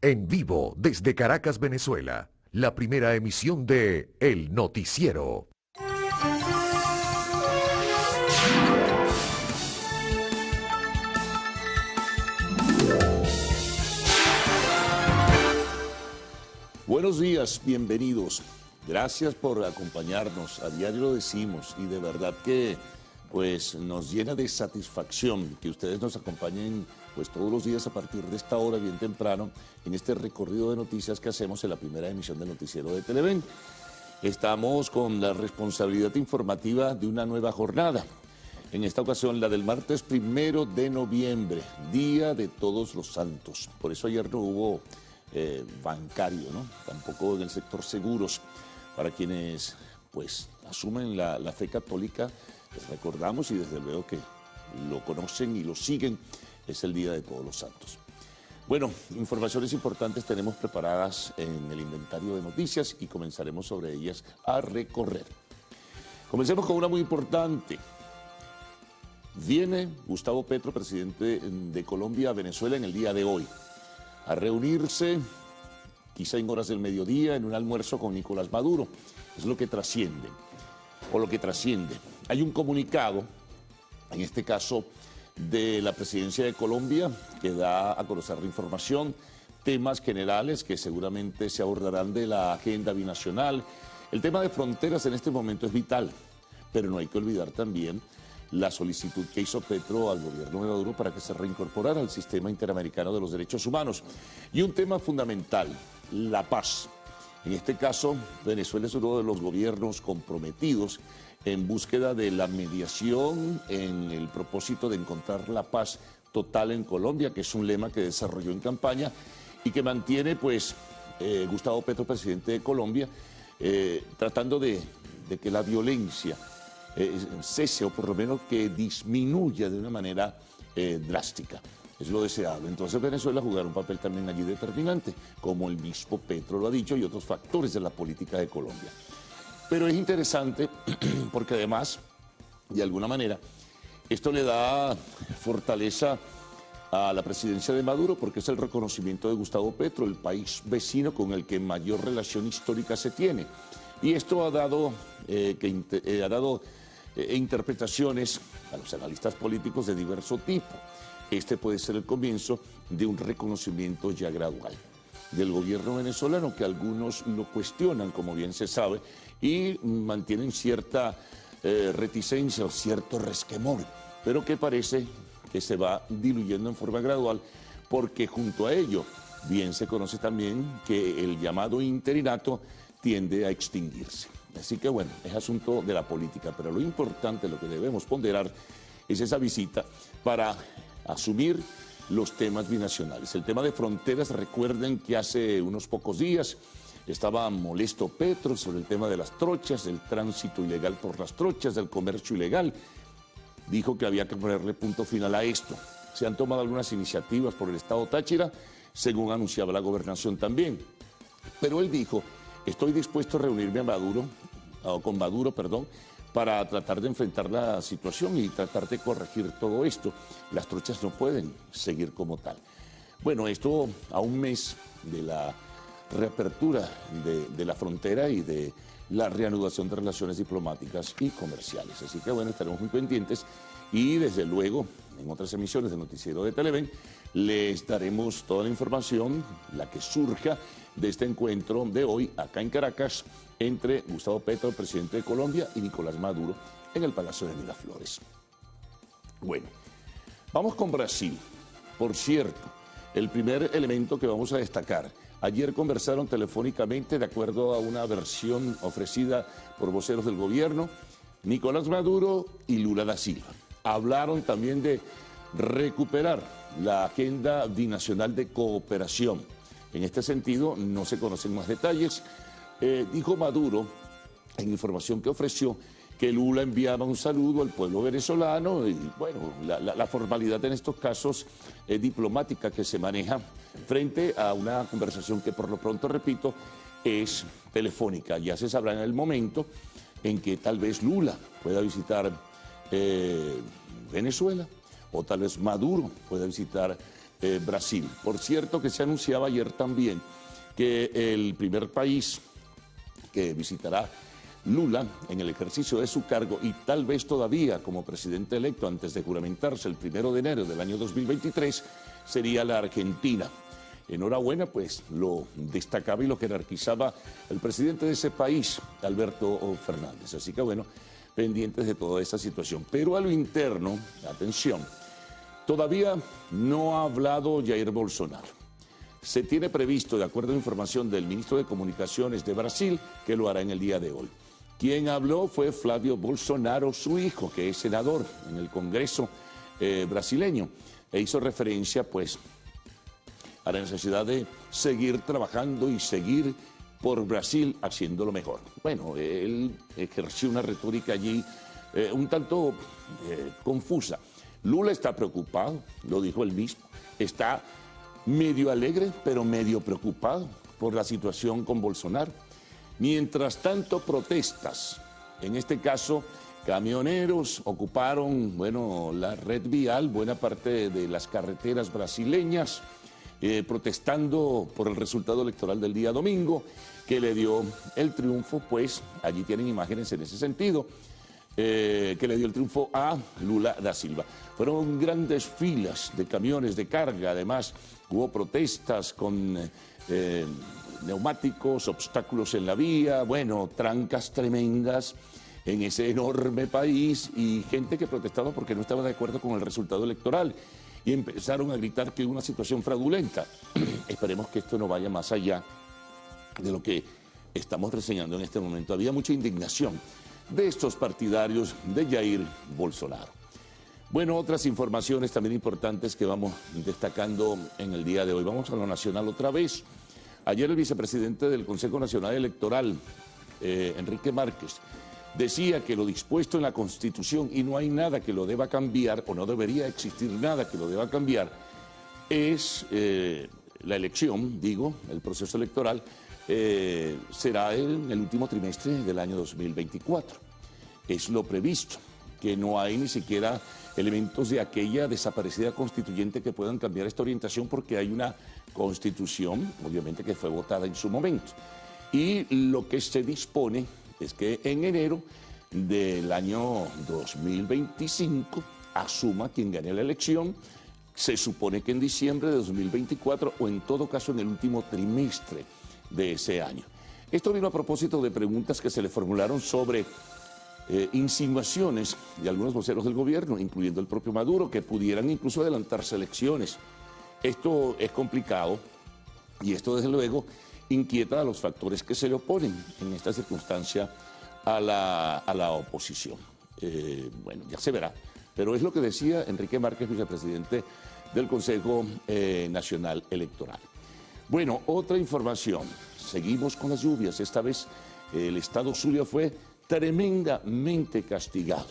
En vivo desde Caracas, Venezuela, la primera emisión de El Noticiero. Buenos días, bienvenidos. Gracias por acompañarnos. A diario lo decimos y de verdad que pues nos llena de satisfacción que ustedes nos acompañen pues todos los días a partir de esta hora bien temprano en este recorrido de noticias que hacemos en la primera emisión del noticiero de Televen. Estamos con la responsabilidad informativa de una nueva jornada. En esta ocasión la del martes 1 de noviembre, Día de Todos los Santos. Por eso ayer no hubo bancario, ¿no? Tampoco en el sector seguros. Para quienes pues asumen la fe católica, les recordamos y desde luego que lo conocen y lo siguen, es el Día de Todos los Santos. Bueno, informaciones importantes tenemos preparadas en el inventario de noticias y comenzaremos sobre ellas a recorrer. Comencemos con una muy importante. Viene Gustavo Petro, presidente de Colombia, a Venezuela en el día de hoy, a reunirse quizá en horas del mediodía en un almuerzo con Nicolás Maduro. Es lo que trasciende, o lo que trasciende. Hay un comunicado, en este caso de la presidencia de Colombia, que da a conocer la información, temas generales que seguramente se abordarán de la agenda binacional. El tema de fronteras en este momento es vital, pero no hay que olvidar también la solicitud que hizo Petro al gobierno de Maduro para que se reincorporara al sistema interamericano de los derechos humanos. Y un tema fundamental, la paz. En este caso, Venezuela es uno de los gobiernos comprometidos en búsqueda de la mediación en el propósito de encontrar la paz total en Colombia, que es un lema que desarrolló en campaña y que mantiene pues Gustavo Petro, presidente de Colombia, tratando de que la violencia cese o por lo menos que disminuya de una manera drástica. Es lo deseable. Entonces Venezuela jugará un papel también allí determinante, como el mismo Petro lo ha dicho y otros factores de la política de Colombia. Pero es interesante porque además, de alguna manera, esto le da fortaleza a la presidencia de Maduro porque es el reconocimiento de Gustavo Petro, el país vecino con el que mayor relación histórica se tiene. Y esto ha dado interpretaciones a los analistas políticos de diverso tipo. Este puede ser el comienzo de un reconocimiento ya gradual del gobierno venezolano, que algunos lo cuestionan, como bien se sabe, y mantienen cierta reticencia o cierto resquemor, pero que parece que se va diluyendo en forma gradual, porque junto a ello, bien se conoce también que el llamado interinato tiende a extinguirse. Así que bueno, es asunto de la política, pero lo importante, lo que debemos ponderar, es esa visita para asumir los temas binacionales. El tema de fronteras, recuerden que hace unos pocos días estaba molesto Petro sobre el tema de las trochas, del tránsito ilegal por las trochas, del comercio ilegal. Dijo que había que ponerle punto final a esto. Se han tomado algunas iniciativas por el Estado Táchira, según anunciaba la gobernación también. Pero él dijo: estoy dispuesto a reunirme con Maduro, para tratar de enfrentar la situación y tratar de corregir todo esto. Las trochas no pueden seguir como tal. Bueno, esto a un mes de la reapertura de la frontera y de la reanudación de relaciones diplomáticas y comerciales. Así que bueno, estaremos muy pendientes y desde luego en otras emisiones del noticiero de Televen les daremos toda la información, la que surja de este encuentro de hoy acá en Caracas entre Gustavo Petro, el presidente de Colombia, y Nicolás Maduro en el Palacio de Miraflores. Bueno, vamos con Brasil. Por cierto, el primer elemento que vamos a destacar: ayer conversaron telefónicamente, de acuerdo a una versión ofrecida por voceros del gobierno, Nicolás Maduro y Lula da Silva. Hablaron también de recuperar la agenda binacional de cooperación. En este sentido, no se conocen más detalles. Dijo Maduro, en información que ofreció, que Lula enviaba un saludo al pueblo venezolano y, bueno, la formalidad en estos casos diplomática que se maneja frente a una conversación que, por lo pronto, repito, es telefónica. Ya se sabrá en el momento en que tal vez Lula pueda visitar Venezuela o tal vez Maduro pueda visitar Brasil. Por cierto que se anunciaba ayer también que el primer país que visitará Lula en el ejercicio de su cargo y tal vez todavía como presidente electo antes de juramentarse el 1 de enero del año 2023 sería la Argentina. Enhorabuena, pues lo destacaba y lo jerarquizaba el presidente de ese país, Alberto Fernández. Así que bueno, pendientes de toda esa situación. Pero a lo interno, atención, todavía no ha hablado Jair Bolsonaro. Se tiene previsto, de acuerdo a información del ministro de Comunicaciones de Brasil, que lo hará en el día de hoy. Quien habló fue Flávio Bolsonaro, su hijo, que es senador en el Congreso brasileño, e hizo referencia, pues, a la necesidad de seguir trabajando y seguir por Brasil haciéndolo mejor. Bueno, él ejerció una retórica allí un tanto confusa. Lula está preocupado, lo dijo él mismo, está medio alegre, pero medio preocupado por la situación con Bolsonaro. Mientras tanto, protestas, en este caso, camioneros ocuparon, bueno, la red vial, buena parte de las carreteras brasileñas, protestando por el resultado electoral del día domingo, que le dio el triunfo, pues, allí tienen imágenes en ese sentido, que le dio el triunfo a Lula da Silva. Fueron grandes filas de camiones de carga, además hubo protestas con neumáticos, obstáculos en la vía, bueno, trancas tremendas en ese enorme país y gente que protestaba porque no estaba de acuerdo con el resultado electoral y empezaron a gritar que hubo una situación fraudulenta. Esperemos que esto no vaya más allá de lo que estamos reseñando en este momento. Había mucha indignación de estos partidarios de Jair Bolsonaro. Bueno, otras informaciones también importantes que vamos destacando en el día de hoy. Vamos a lo nacional otra vez. Ayer el vicepresidente del Consejo Nacional Electoral, Enrique Márquez, decía que lo dispuesto en la Constitución, y no hay nada que lo deba cambiar, o no debería existir nada que lo deba cambiar, es la elección, digo, el proceso electoral, será en el último trimestre del año 2024. Es lo previsto, que no hay ni siquiera elementos de aquella desaparecida constituyente que puedan cambiar esta orientación porque hay una constitución, obviamente, que fue votada en su momento. Y lo que se dispone es que en enero del año 2025 asuma quien gane la elección, se supone que en diciembre de 2024 o en todo caso en el último trimestre de ese año. Esto vino a propósito de preguntas que se le formularon sobre insinuaciones de algunos voceros del gobierno, incluyendo el propio Maduro, que pudieran incluso adelantarse elecciones. Esto es complicado y esto desde luego inquieta a los factores que se le oponen en esta circunstancia a la oposición. Bueno, ya se verá, pero es lo que decía Enrique Márquez, vicepresidente del Consejo Nacional Electoral. Bueno, otra información, seguimos con las lluvias, esta vez el estado Zulia fue tremendamente castigado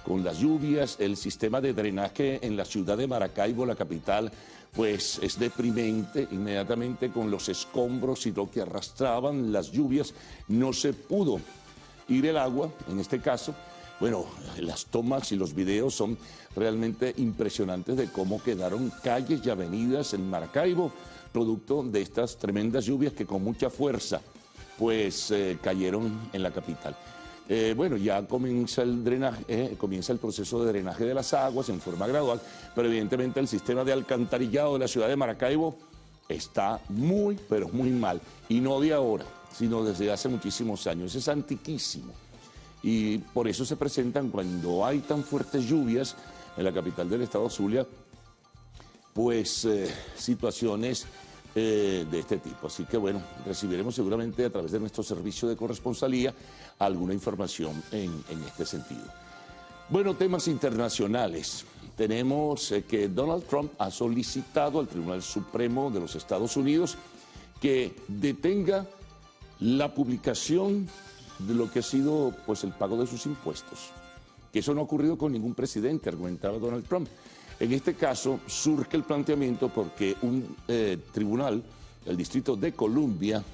con las lluvias. El sistema de drenaje en la ciudad de Maracaibo, la capital, pues es deprimente. Inmediatamente con los escombros y lo que arrastraban las lluvias no se pudo ir el agua, en este caso. Bueno, las tomas y los videos son realmente impresionantes de cómo quedaron calles y avenidas en Maracaibo, producto de estas tremendas lluvias que con mucha fuerza pues cayeron en la capital. Bueno, ya comienza el drenaje, comienza el proceso de drenaje de las aguas en forma gradual, pero evidentemente el sistema de alcantarillado de la ciudad de Maracaibo está muy, pero muy mal. Y no de ahora, sino desde hace muchísimos años. Es antiquísimo. Y por eso se presentan, cuando hay tan fuertes lluvias en la capital del estado Zulia, pues situaciones de este tipo. Así que bueno, recibiremos seguramente a través de nuestro servicio de corresponsalía alguna información en este sentido. Bueno, temas internacionales. Tenemos que Donald Trump ha solicitado al Tribunal Supremo de los Estados Unidos que detenga la publicación de lo que ha sido pues el pago de sus impuestos. Que eso no ha ocurrido con ningún presidente, argumentaba Donald Trump. En este caso surge el planteamiento porque un tribunal, el Distrito de Columbia,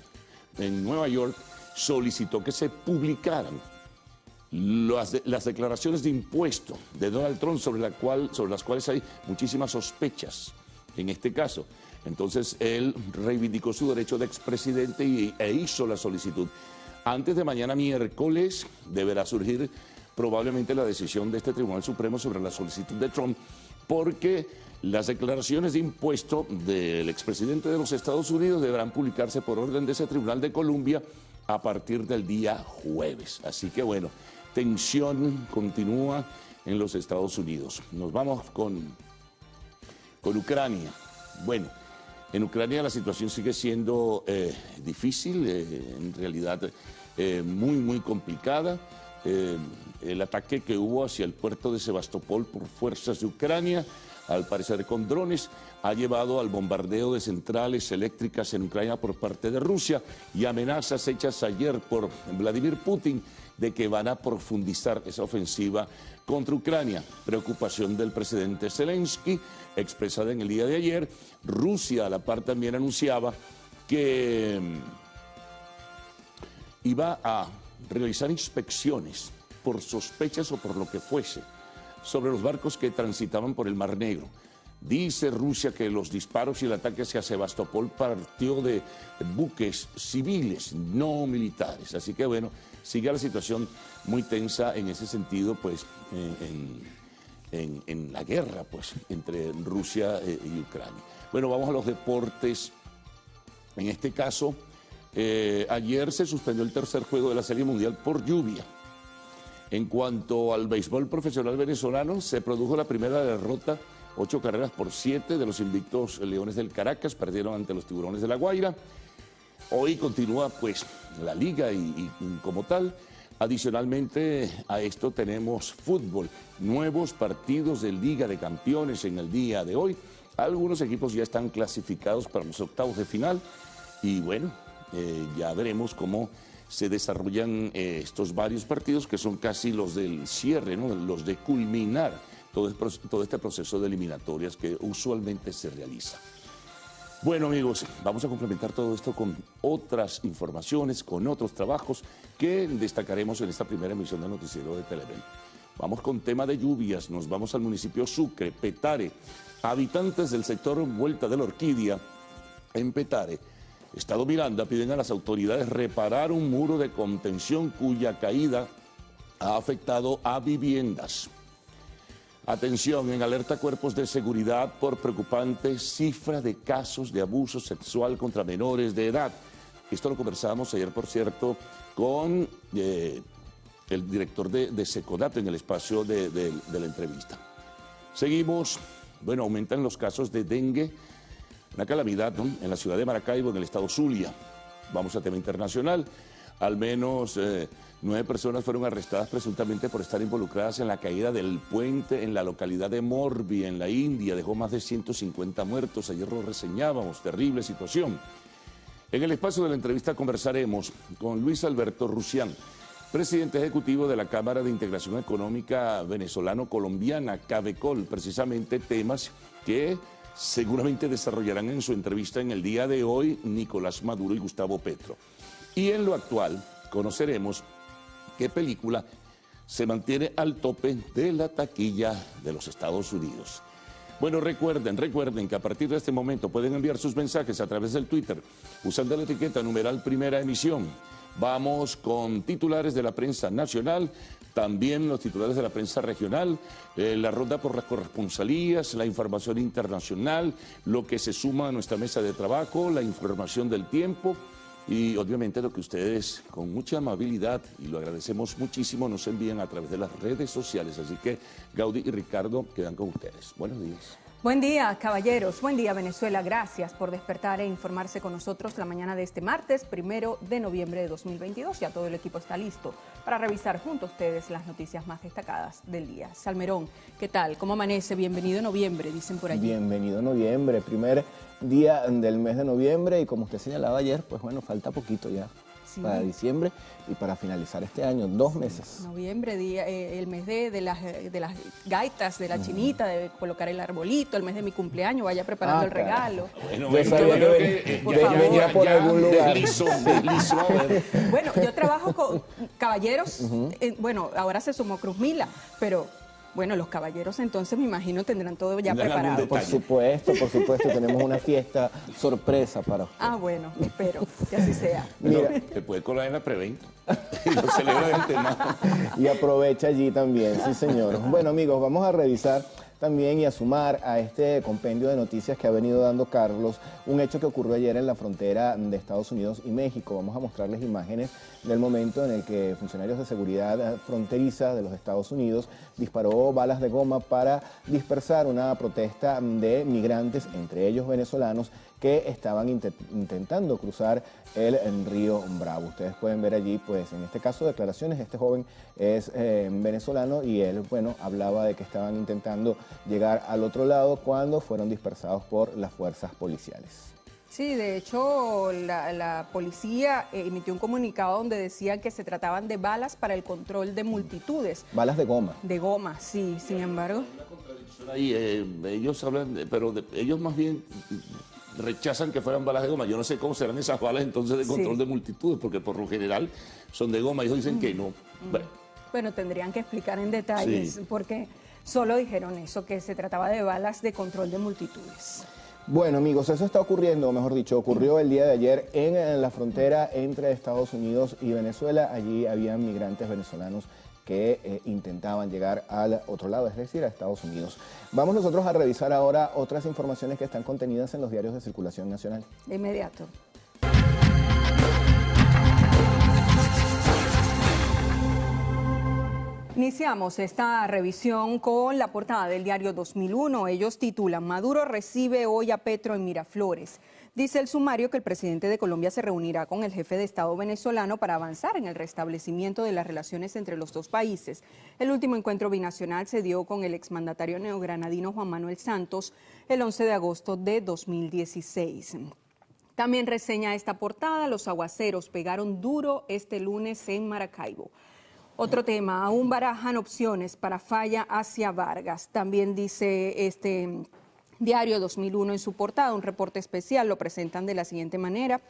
en Nueva York, solicitó que se publicaran las declaraciones de impuesto de Donald Trump sobre las cuales hay muchísimas sospechas en este caso. Entonces él reivindicó su derecho de expresidente e hizo la solicitud. Antes de mañana miércoles deberá surgir probablemente la decisión de este Tribunal Supremo sobre la solicitud de Trump, porque las declaraciones de impuesto del expresidente de los Estados Unidos deberán publicarse por orden de ese Tribunal de Columbia a partir del día jueves. Así que bueno, tensión continúa en los Estados Unidos. Nos vamos con Ucrania. Bueno, en Ucrania la situación sigue siendo difícil, en realidad muy complicada. El ataque que hubo hacia el puerto de Sebastopol por fuerzas de Ucrania, al parecer con drones, ha llevado al bombardeo de centrales eléctricas en Ucrania por parte de Rusia y amenazas hechas ayer por Vladimir Putin de que van a profundizar esa ofensiva contra Ucrania. Preocupación del presidente Zelensky, expresada en el día de ayer. Rusia a la par también anunciaba que iba a realizar inspecciones por sospechas o por lo que fuese sobre los barcos que transitaban por el Mar Negro. Dice Rusia que los disparos y el ataque hacia Sebastopol partió de buques civiles, no militares. Así que bueno, sigue la situación muy tensa en ese sentido, pues en la guerra pues, entre Rusia y Ucrania. Bueno, vamos a los deportes. En este caso, ayer se suspendió el tercer juego de la Serie Mundial por lluvia. En cuanto al béisbol profesional venezolano, se produjo la primera derrota, 8-7 de los invictos Leones del Caracas, perdieron ante los Tiburones de La Guaira. Hoy continúa pues la liga y como tal. Adicionalmente a esto tenemos fútbol, nuevos partidos de Liga de Campeones en el día de hoy. Algunos equipos ya están clasificados para los octavos de final y bueno, ya veremos cómo se desarrollan estos varios partidos que son casi los del cierre, ¿no? Los de culminar todo este proceso de eliminatorias que usualmente se realiza. Bueno amigos, vamos a complementar todo esto con otras informaciones, con otros trabajos que destacaremos en esta primera emisión del Noticiero de Televen. Vamos con tema de lluvias, nos vamos al municipio Sucre, Petare. Habitantes del sector Vuelta de la Orquídea, en Petare, Estado Miranda, piden a las autoridades reparar un muro de contención cuya caída ha afectado a viviendas. Atención, en alerta cuerpos de seguridad por preocupante cifra de casos de abuso sexual contra menores de edad. Esto lo conversábamos ayer, por cierto, con el director de Secodat en el espacio de la entrevista. Seguimos, bueno, aumentan los casos de dengue, una calamidad, ¿no?, en la ciudad de Maracaibo, en el estado Zulia. Vamos a tema internacional. Al menos 9 personas fueron arrestadas presuntamente por estar involucradas en la caída del puente en la localidad de Morbi, en la India. Dejó más de 150 muertos. Ayer lo reseñábamos. Terrible situación. En el espacio de la entrevista conversaremos con Luis Alberto Rusián, presidente ejecutivo de la Cámara de Integración Económica Venezolano-Colombiana, CAVECOL, precisamente temas que seguramente desarrollarán en su entrevista en el día de hoy Nicolás Maduro y Gustavo Petro. Y en lo actual conoceremos qué película se mantiene al tope de la taquilla de los Estados Unidos. Bueno, recuerden que a partir de este momento pueden enviar sus mensajes a través del Twitter usando la etiqueta numeral Primera Emisión. Vamos con titulares de la prensa nacional, también los titulares de la prensa regional, la ronda por las corresponsalías, la información internacional, lo que se suma a nuestra mesa de trabajo, la información del tiempo y obviamente lo que ustedes con mucha amabilidad, y lo agradecemos muchísimo, nos envían a través de las redes sociales. Así que Gaudí y Ricardo quedan con ustedes. Buenos días. Buen día, caballeros. Buen día, Venezuela. Gracias por despertar e informarse con nosotros la mañana de este martes, 1 de noviembre de 2022. Ya todo el equipo está listo para revisar junto a ustedes las noticias más destacadas del día. Salmerón, ¿qué tal? ¿Cómo amanece? Bienvenido noviembre, dicen por allí. Bienvenido noviembre, primer día del mes de noviembre y como usted señalaba ayer, pues bueno, falta poquito ya. Sí. para diciembre y para finalizar este año, 2 meses. Noviembre, el mes de las gaitas, de la chinita, de colocar el arbolito, el mes de mi cumpleaños, vaya preparando el regalo. Bueno, Yo sabía creo que por favor, venía por algún lugar. Deslizo, a ver. Bueno, yo trabajo con caballeros, bueno, ahora se sumó Cruz Mila, pero bueno, los caballeros entonces me imagino tendrán todo ya Tendrán algún preparado. Por supuesto, tenemos una fiesta sorpresa para usted. Ah, bueno, espero que así sea. Mira, Se puede colar en la preventa y lo celebra el tema. y aprovecha allí también, sí señor. Bueno amigos, vamos a revisar también y a sumar a este compendio de noticias que ha venido dando Carlos, un hecho que ocurrió ayer en la frontera de Estados Unidos y México. Vamos a mostrarles imágenes del momento en el que funcionarios de seguridad fronteriza de los Estados Unidos disparó balas de goma para dispersar una protesta de migrantes, entre ellos venezolanos, que estaban intentando cruzar el río Bravo. Ustedes pueden ver allí, pues en este caso, declaraciones. Este joven es venezolano y él, bueno, hablaba de que estaban intentando llegar al otro lado cuando fueron dispersados por las fuerzas policiales. Sí, de hecho, la policía emitió un comunicado donde decía que se trataban de balas para el control de multitudes. Balas de goma. De goma, sí, sin embargo. Ahí, ellos hablan, pero ellos más bien rechazan que fueran balas de goma. Yo no sé cómo serán esas balas entonces de control de multitudes, porque por lo general son de goma. Ellos dicen que no. Bueno, tendrían que explicar en detalles, porque solo dijeron eso, que se trataba de balas de control de multitudes. Bueno amigos, eso está ocurriendo, o mejor dicho, ocurrió el día de ayer en la frontera entre Estados Unidos y Venezuela. Allí habían migrantes venezolanos que intentaban llegar al otro lado, es decir, a Estados Unidos. Vamos nosotros a revisar ahora otras informaciones que están contenidas en los diarios de circulación nacional. De inmediato. Iniciamos esta revisión con la portada del diario 2001. Ellos titulan: Maduro recibe hoy a Petro en Miraflores. Dice el sumario que el presidente de Colombia se reunirá con el jefe de Estado venezolano para avanzar en el restablecimiento de las relaciones entre los dos países. El último encuentro binacional se dio con el exmandatario neogranadino Juan Manuel Santos el 11 de agosto de 2016. También reseña esta portada: los aguaceros pegaron duro este lunes en Maracaibo. Otro tema: aún barajan opciones para falla hacia Vargas. También dice este diario 2001 en su portada, un reporte especial, lo presentan de la siguiente manera: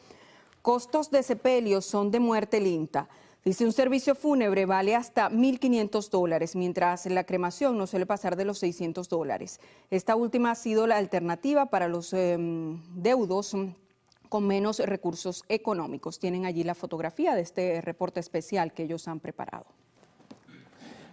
costos de sepelio son de muerte lenta. Dice, un servicio fúnebre vale hasta $1.500, mientras la cremación no suele pasar de los $600. Esta última ha sido la alternativa para los deudos con menos recursos económicos. Tienen allí la fotografía de este reporte especial que ellos han preparado.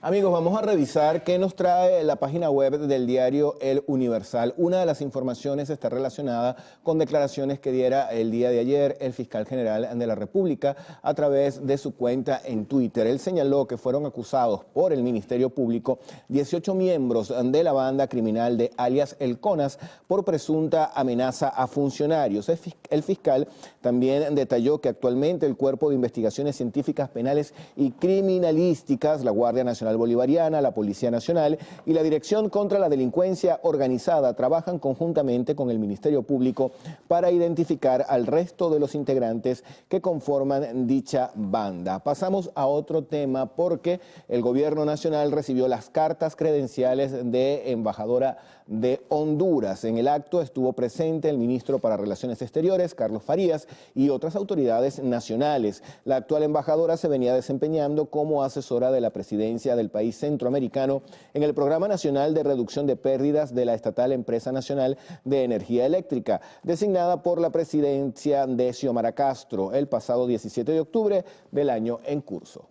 Amigos, vamos a revisar qué nos trae la página web del diario El Universal. Una de las informaciones está relacionada con declaraciones que diera el día de ayer el fiscal general de la República a través de su cuenta en Twitter. Él señaló que fueron acusados por el Ministerio Público 18 miembros de la banda criminal de alias El Conas por presunta amenaza a funcionarios. El fiscal también detalló que actualmente el Cuerpo de Investigaciones Científicas Penales y Criminalísticas, la Guardia Nacional Bolivariana, la Policía Nacional y la Dirección contra la Delincuencia Organizada trabajan conjuntamente con el Ministerio Público para identificar al resto de los integrantes que conforman dicha banda. Pasamos a otro tema porque el Gobierno Nacional recibió las cartas credenciales de embajadora de Honduras. En el acto estuvo presente el ministro para Relaciones Exteriores, Carlos Farías, y otras autoridades nacionales. La actual embajadora se venía desempeñando como asesora de la presidencia del país centroamericano en el Programa Nacional de Reducción de Pérdidas de la estatal Empresa Nacional de Energía Eléctrica, designada por la presidencia de Xiomara Castro el pasado 17 de octubre del año en curso.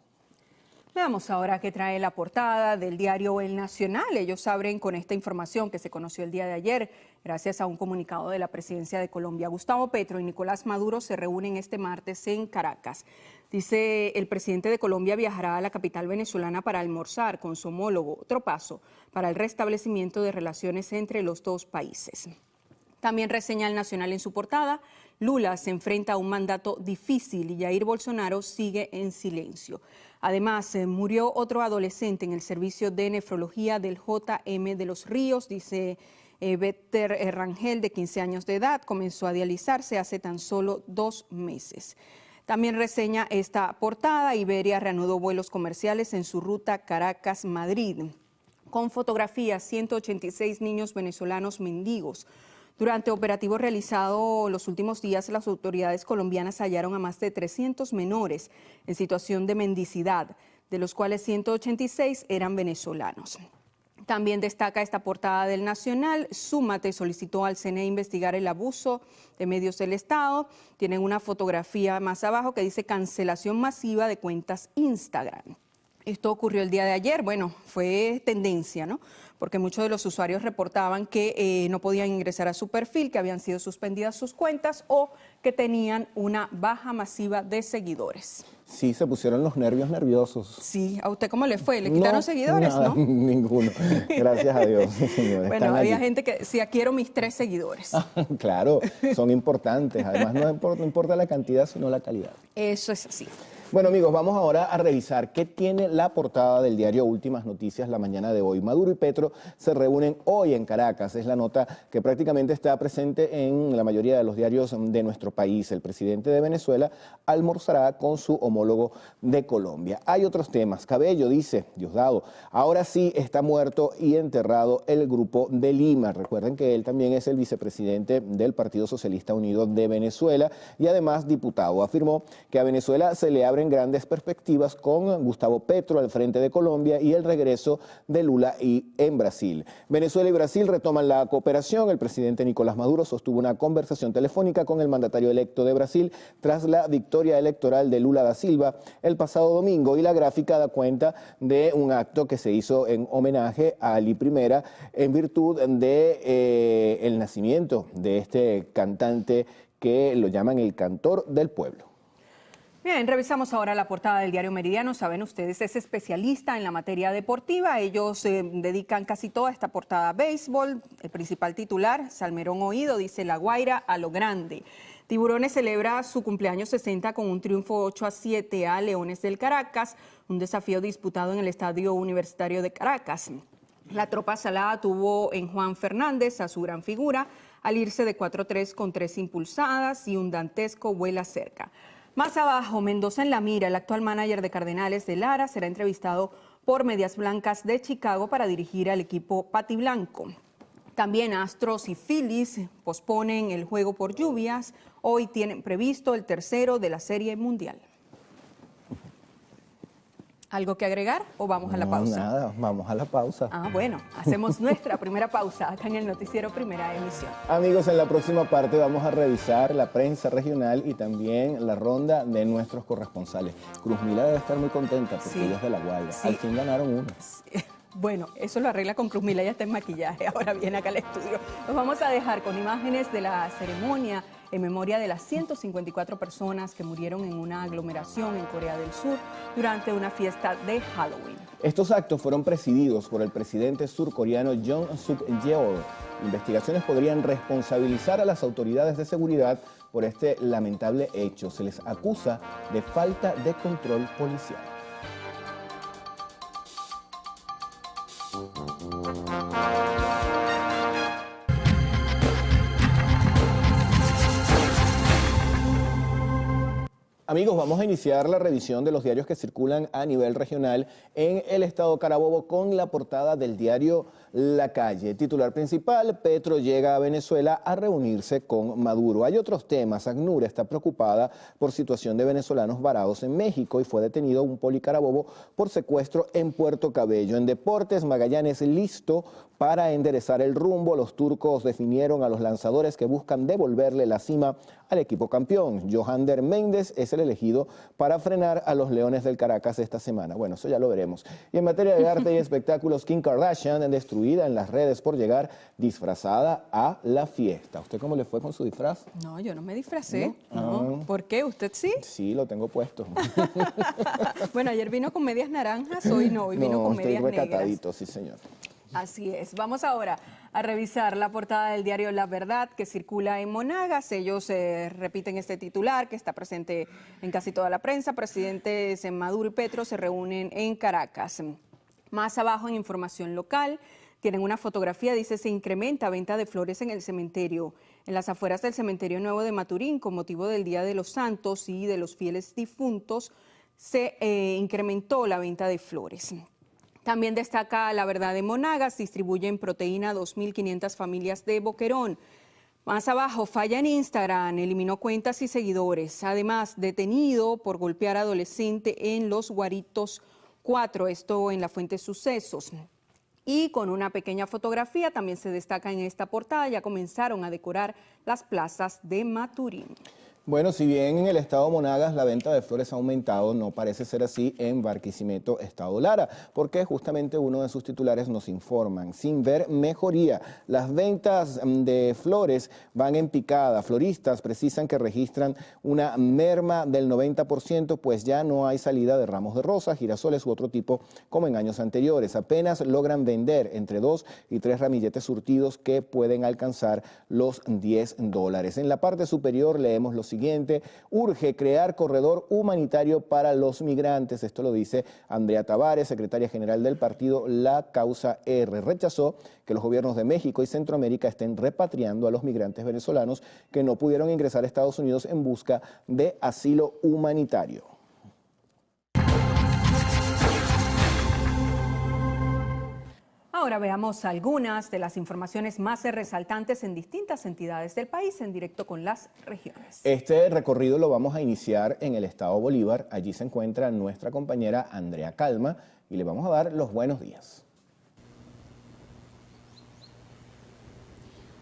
Veamos ahora qué trae la portada del diario El Nacional. Ellos abren con esta información que se conoció el día de ayer gracias a un comunicado de la presidencia de Colombia. Gustavo Petro y Nicolás Maduro se reúnen este martes en Caracas. Dice, el presidente de Colombia viajará a la capital venezolana para almorzar con su homólogo, otro paso para el restablecimiento de relaciones entre los dos países. También reseña El Nacional en su portada: Lula se enfrenta a un mandato difícil y Jair Bolsonaro sigue en silencio. Además, murió otro adolescente en el servicio de nefrología del JM de los Ríos. Dice, Better Rangel, de 15 años de edad, comenzó a dializarse hace tan solo 2 meses. También reseña esta portada: Iberia reanudó vuelos comerciales en su ruta Caracas-Madrid. Con fotografías, 186 niños venezolanos mendigos. Durante operativos realizados los últimos días, las autoridades colombianas hallaron a más de 300 menores en situación de mendicidad, de los cuales 186 eran venezolanos. También destaca esta portada del Nacional: Súmate solicitó al CNE investigar el abuso de medios del Estado. Tienen una fotografía más abajo que dice cancelación masiva de cuentas Instagram. Esto ocurrió el día de ayer. Bueno, fue tendencia, ¿no? Porque muchos de los usuarios reportaban que no podían ingresar a su perfil, que habían sido suspendidas sus cuentas o que tenían una baja masiva de seguidores. Sí, se pusieron los nervios nerviosos. Sí, ¿a usted cómo le fue? ¿Le quitaron seguidores, nada, no? Ninguno, gracias a Dios, señores. Bueno, había gente que decía, quiero mis 3 seguidores. Claro, son importantes. Además, no importa la cantidad, sino la calidad. Eso es así. Bueno, amigos, vamos ahora a revisar qué tiene la portada del diario Últimas Noticias la mañana de hoy. Maduro y Petro se reúnen hoy en Caracas. Es la nota que prácticamente está presente en la mayoría de los diarios de nuestro país. El presidente de Venezuela almorzará con su homólogo de Colombia. Hay otros temas. Cabello dice, Diosdado, ahora sí está muerto y enterrado el Grupo de Lima. Recuerden que él también es el vicepresidente del Partido Socialista Unido de Venezuela y además diputado. Afirmó que a Venezuela se le abren grandes perspectivas con Gustavo Petro al frente de Colombia y el regreso de Lula en Brasil. Venezuela y Brasil retoman la cooperación. El presidente Nicolás Maduro sostuvo una conversación telefónica con el mandatario electo de Brasil tras la victoria electoral de Lula da Silva el pasado domingo, y la gráfica da cuenta de un acto que se hizo en homenaje a Ali I en virtud de el nacimiento de este cantante que lo llaman el cantor del pueblo. Bien, revisamos ahora la portada del diario Meridiano. Saben ustedes, es especialista en la materia deportiva. Ellos dedican casi toda esta portada a béisbol. El principal titular, Salmerón Oído, dice: La Guaira a lo grande. Tiburones celebra su cumpleaños 60 con un triunfo 8-7 a Leones del Caracas, un desafío disputado en el Estadio Universitario de Caracas. La tropa salada tuvo en Juan Fernández a su gran figura al irse de 4-3 con 3 impulsadas y un dantesco vuela cerca. Más abajo, Mendoza en la mira. El actual manager de Cardenales de Lara será entrevistado por Medias Blancas de Chicago para dirigir al equipo patiblanco. También Astros y Phillies posponen el juego por lluvias. Hoy tienen previsto el tercero de la Serie Mundial. ¿Algo que agregar o vamos a la pausa? Nada, vamos a la pausa. Bueno, hacemos nuestra primera pausa acá en el noticiero Primera Emisión. Amigos, en la próxima parte vamos a revisar la prensa regional y también la ronda de nuestros corresponsales. Cruz Mila debe estar muy contenta porque ella es de La Guaira. Sí. Al fin ganaron uno. Sí. Bueno, eso lo arregla con Cruz Mila, ya está en maquillaje, ahora viene acá al estudio. Los vamos a dejar con imágenes de la ceremonia en memoria de las 154 personas que murieron en una aglomeración en Corea del Sur durante una fiesta de Halloween. Estos actos fueron presididos por el presidente surcoreano Yoon Suk-yeol. Investigaciones podrían responsabilizar a las autoridades de seguridad por este lamentable hecho. Se les acusa de falta de control policial. Amigos, vamos a iniciar la revisión de los diarios que circulan a nivel regional en el estado Carabobo con la portada del diario La Calle. Titular principal: Petro llega a Venezuela a reunirse con Maduro. Hay otros temas. ACNUR está preocupada por situación de venezolanos varados en México y fue detenido un policarabobo por secuestro en Puerto Cabello. En deportes, Magallanes listo para enderezar el rumbo. Los turcos definieron a los lanzadores que buscan devolverle la cima al equipo campeón. Johander Méndez es el elegido para frenar a los Leones del Caracas esta semana. Bueno, eso ya lo veremos. Y en materia de arte y espectáculos, Kim Kardashian destruida en las redes por llegar disfrazada a la fiesta. ¿A usted cómo le fue con su disfraz? No, yo no me disfracé. ¿No? No. ¿Por qué? ¿Usted sí? Sí, lo tengo puesto. Bueno, ayer vino con medias naranjas, hoy no, hoy vino con medias negras. Recatadito, sí señor. Así es. Vamos ahora a revisar la portada del diario La Verdad que circula en Monagas. Ellos repiten este titular que está presente en casi toda la prensa. Presidentes Maduro y Petro se reúnen en Caracas. Más abajo, en información local, Tienen una fotografía, dice, se incrementa venta de flores en el cementerio, en las afueras del Cementerio Nuevo de Maturín, con motivo del Día de los Santos y de los fieles difuntos, se incrementó la venta de flores. También destaca La Verdad de Monagas, distribuyen proteína a 2.500 familias de Boquerón. Más abajo, falla en Instagram, eliminó cuentas y seguidores. Además, detenido por golpear a adolescente en Los Guaritos 4, esto en La Fuente Sucesos. Y con una pequeña fotografía también se destaca en esta portada, ya comenzaron a decorar las plazas de Maturín. Bueno, si bien en el estado Monagas la venta de flores ha aumentado, no parece ser así en Barquisimeto, estado Lara, porque justamente uno de sus titulares nos informan, sin ver mejoría, las ventas de flores van en picada. Floristas precisan que registran una merma del 90%, pues ya no hay salida de ramos de rosas, girasoles u otro tipo como en años anteriores. Apenas logran vender entre 2 y 3 ramilletes surtidos que pueden alcanzar los $10. En la parte superior leemos los siguiente: urge crear corredor humanitario para los migrantes. Esto lo dice Andrea Tavares, secretaria general del partido La Causa R. Rechazó que los gobiernos de México y Centroamérica estén repatriando a los migrantes venezolanos que no pudieron ingresar a Estados Unidos en busca de asilo humanitario. Ahora veamos algunas de las informaciones más resaltantes en distintas entidades del país, en directo con las regiones. Este recorrido lo vamos a iniciar en el estado Bolívar. Allí se encuentra nuestra compañera Andrea Calma y le vamos a dar los buenos días.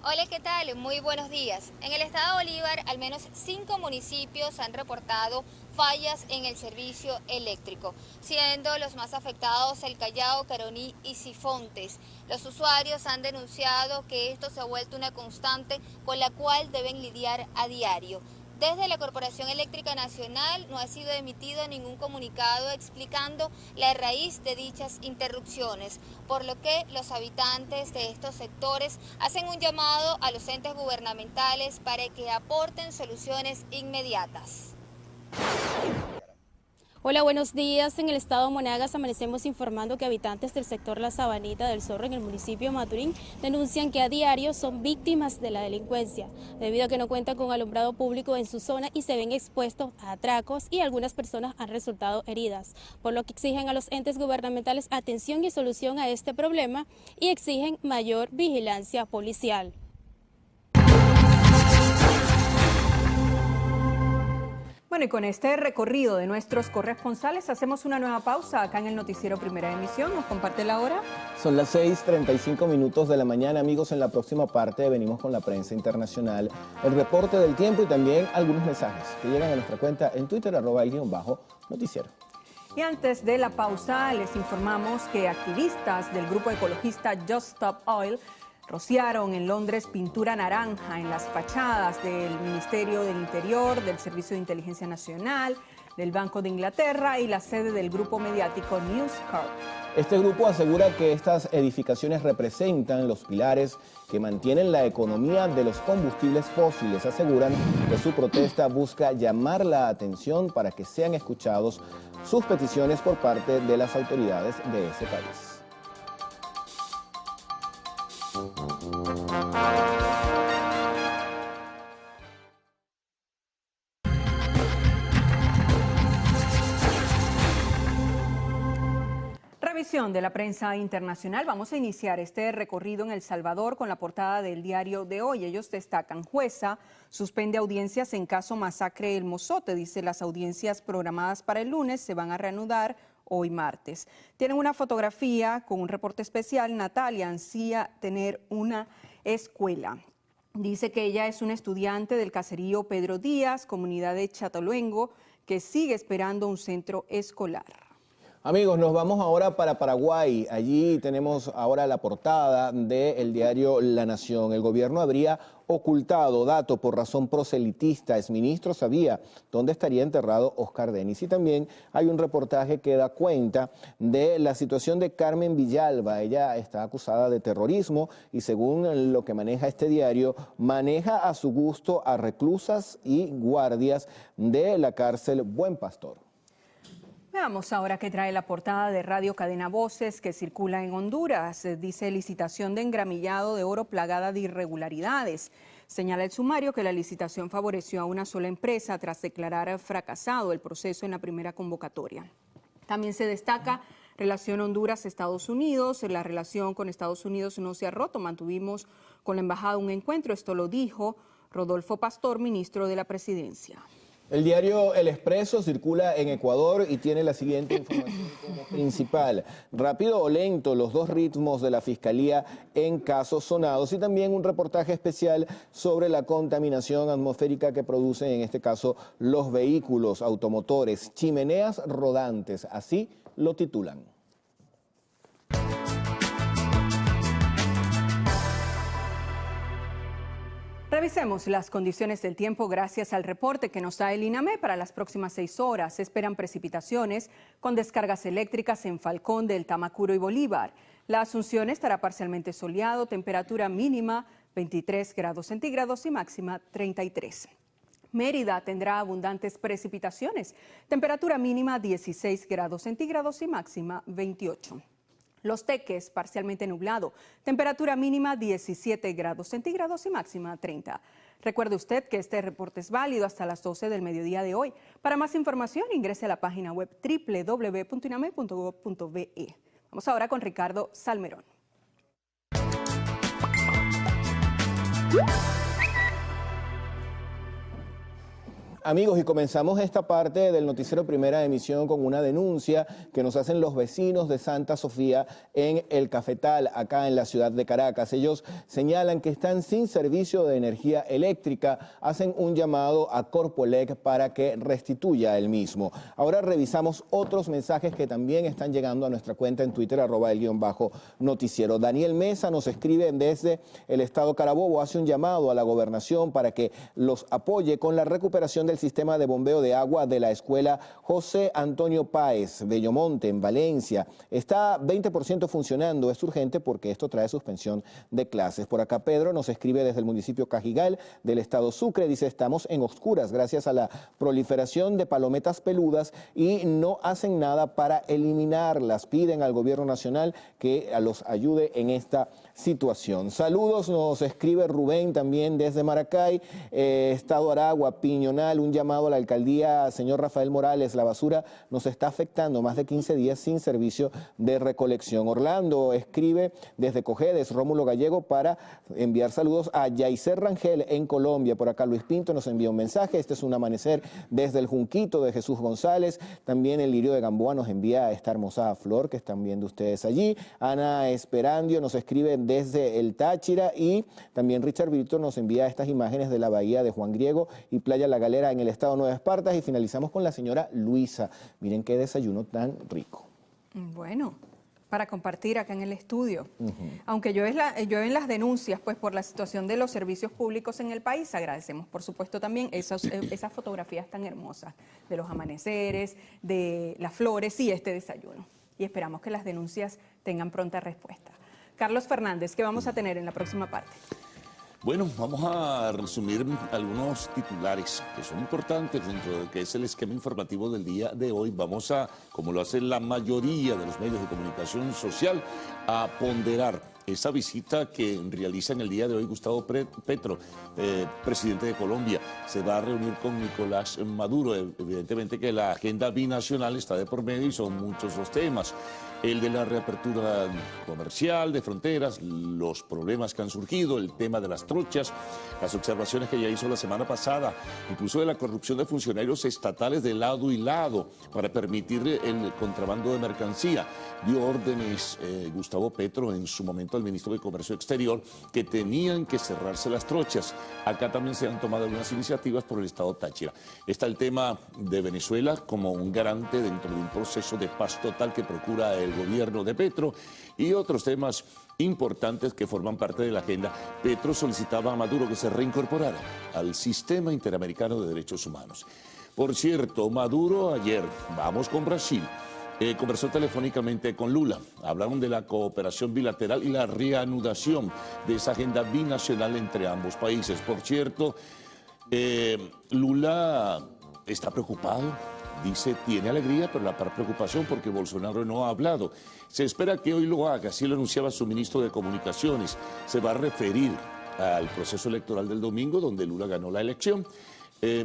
Hola, ¿qué tal? Muy buenos días. En el estado Bolívar, al menos 5 municipios han reportado fallas en el servicio eléctrico, siendo los más afectados El Callao, Caroní y Sifontes. Los usuarios han denunciado que esto se ha vuelto una constante con la cual deben lidiar a diario. Desde la Corporación Eléctrica Nacional no ha sido emitido ningún comunicado explicando la raíz de dichas interrupciones, por lo que los habitantes de estos sectores hacen un llamado a los entes gubernamentales para que aporten soluciones inmediatas. Hola, buenos días. En el estado Monagas amanecemos informando que habitantes del sector La Sabanita del Zorro en el municipio de Maturín denuncian que a diario son víctimas de la delincuencia, debido a que no cuentan con alumbrado público en su zona y se ven expuestos a atracos y algunas personas han resultado heridas, por lo que exigen a los entes gubernamentales atención y solución a este problema y exigen mayor vigilancia policial. Bueno, y con este recorrido de nuestros corresponsales hacemos una nueva pausa acá en el noticiero Primera Emisión. ¿Nos comparte la hora? Son las 6:35 de la mañana, amigos. En la próxima parte venimos con la prensa internacional, el reporte del tiempo y también algunos mensajes que llegan a nuestra cuenta en Twitter, @el_noticiero. Y antes de la pausa les informamos que activistas del grupo ecologista Just Stop Oil rociaron en Londres pintura naranja en las fachadas del Ministerio del Interior, del Servicio de Inteligencia Nacional, del Banco de Inglaterra y la sede del grupo mediático News Corp. Este grupo asegura que estas edificaciones representan los pilares que mantienen la economía de los combustibles fósiles. Aseguran que su protesta busca llamar la atención para que sean escuchados sus peticiones por parte de las autoridades de ese país. Revisión de la prensa internacional. Vamos a iniciar este recorrido en El Salvador con la portada del diario de hoy. Ellos destacan: jueza suspende audiencias en caso masacre El Mozote. Dice, las audiencias programadas para el lunes se van a reanudar hoy martes. Tienen una fotografía con un reporte especial. Natalia ansía tener una escuela. Dice que ella es una estudiante del caserío Pedro Díaz, comunidad de Chatoluengo, que sigue esperando un centro escolar. Amigos, nos vamos ahora para Paraguay. Allí tenemos ahora la portada del diario La Nación. El gobierno habría ocultado datos por razón proselitista. Exministro sabía dónde estaría enterrado Oscar Denis. Y también hay un reportaje que da cuenta de la situación de Carmen Villalba. Ella está acusada de terrorismo y, según lo que maneja este diario, maneja a su gusto a reclusas y guardias de la cárcel Buen Pastor. Veamos ahora qué trae la portada de Radio Cadena Voces que circula en Honduras. Dice licitación de engramillado de oro plagada de irregularidades. Señala el sumario que la licitación favoreció a una sola empresa tras declarar fracasado el proceso en la primera convocatoria. También se destaca relación Honduras-Estados Unidos. La relación con Estados Unidos no se ha roto. Mantuvimos con la embajada un encuentro. Esto lo dijo Rodolfo Pastor, ministro de la Presidencia. El diario El Expreso circula en Ecuador y tiene la siguiente información como principal. Rápido o lento, los dos ritmos de la Fiscalía en casos sonados y también un reportaje especial sobre la contaminación atmosférica que producen en este caso los vehículos automotores, chimeneas rodantes, así lo titulan. Revisemos las condiciones del tiempo gracias al reporte que nos da el INAME. Para las próximas 6 horas se esperan precipitaciones con descargas eléctricas en Falcón, del Tamacuro y Bolívar. La Asunción estará parcialmente soleado, temperatura mínima 23 grados centígrados y máxima 33. Mérida tendrá abundantes precipitaciones, temperatura mínima 16 grados centígrados y máxima 28. Los Teques, parcialmente nublado, temperatura mínima 17 grados centígrados y máxima 30. Recuerde usted que este reporte es válido hasta las 12 del mediodía de hoy. Para más información, ingrese a la página web www.iname.gov.be. Vamos ahora con Ricardo Salmerón. Amigos, y comenzamos esta parte del noticiero Primera Emisión con una denuncia que nos hacen los vecinos de Santa Sofía en El Cafetal, acá en la ciudad de Caracas. Ellos señalan que están sin servicio de energía eléctrica, hacen un llamado a Corpoelec para que restituya el mismo. Ahora revisamos otros mensajes que también están llegando a nuestra cuenta en Twitter, @el_noticiero. Daniel Mesa nos escribe desde el estado Carabobo, hace un llamado a la gobernación para que los apoye con la recuperación del sistema de bombeo de agua de la escuela José Antonio Páez, Bellomonte, en Valencia. Está 20% funcionando, es urgente porque esto trae suspensión de clases. Por acá Pedro nos escribe desde el municipio Cajigal del estado Sucre, dice: estamos en oscuras gracias a la proliferación de palometas peludas y no hacen nada para eliminarlas. Piden al gobierno nacional que los ayude en esta situación. Saludos, nos escribe Rubén también desde Maracay, estado Aragua, Piñonal. Un llamado a la alcaldía, señor Rafael Morales, la basura nos está afectando, más de 15 días sin servicio de recolección. Orlando escribe desde Cojedes, Rómulo Gallego, para enviar saludos a Yaicer Rangel en Colombia. Por acá Luis Pinto nos envía un mensaje, este es un amanecer desde el Junquito de Jesús González. También el Lirio de Gamboa nos envía esta hermosa flor que están viendo ustedes allí. Ana Esperandio nos escribe desde el Táchira y también Richard Víctor nos envía estas imágenes de la bahía de Juan Griego y Playa La Galera en el estado Nueva Esparta. Y finalizamos con la señora Luisa. Miren qué desayuno tan rico. Bueno, para compartir acá en el estudio. Aunque yo en las denuncias pues por la situación de los servicios públicos en el país, agradecemos por supuesto también esas fotografías tan hermosas de los amaneceres, de las flores y este desayuno. Y esperamos que las denuncias tengan pronta respuesta. Carlos Fernández, ¿qué vamos a tener en la próxima parte? Bueno, vamos a resumir algunos titulares que son importantes dentro de lo que es el esquema informativo del día de hoy. Vamos a, como lo hace la mayoría de los medios de comunicación social, a ponderar esa visita que realiza en el día de hoy Gustavo Petro, presidente de Colombia. Se va a reunir con Nicolás Maduro. Evidentemente que la agenda binacional está de por medio y son muchos los temas. El de la reapertura comercial, de fronteras, los problemas que han surgido, el tema de las trochas, las observaciones que ya hizo la semana pasada, incluso de la corrupción de funcionarios estatales de lado y lado para permitir el contrabando de mercancía. Dio órdenes Gustavo Petro en su momento al ministro de Comercio Exterior que tenían que cerrarse las trochas. Acá también se han tomado algunas iniciativas por el estado Táchira. Está el tema de Venezuela como un garante dentro de un proceso de paz total que procura el gobierno de Petro y otros temas importantes que forman parte de la agenda. Petro solicitaba a Maduro que se reincorporara al sistema interamericano de derechos humanos. Por cierto, Maduro ayer, vamos con Brasil, conversó telefónicamente con Lula. Hablaron de la cooperación bilateral y la reanudación de esa agenda binacional entre ambos países. Por cierto, Lula está preocupado dice tiene alegría, pero la par preocupación porque Bolsonaro no ha hablado. Se espera que hoy lo haga, así lo anunciaba su ministro de Comunicaciones. Se va a referir al proceso electoral del domingo, donde Lula ganó la elección.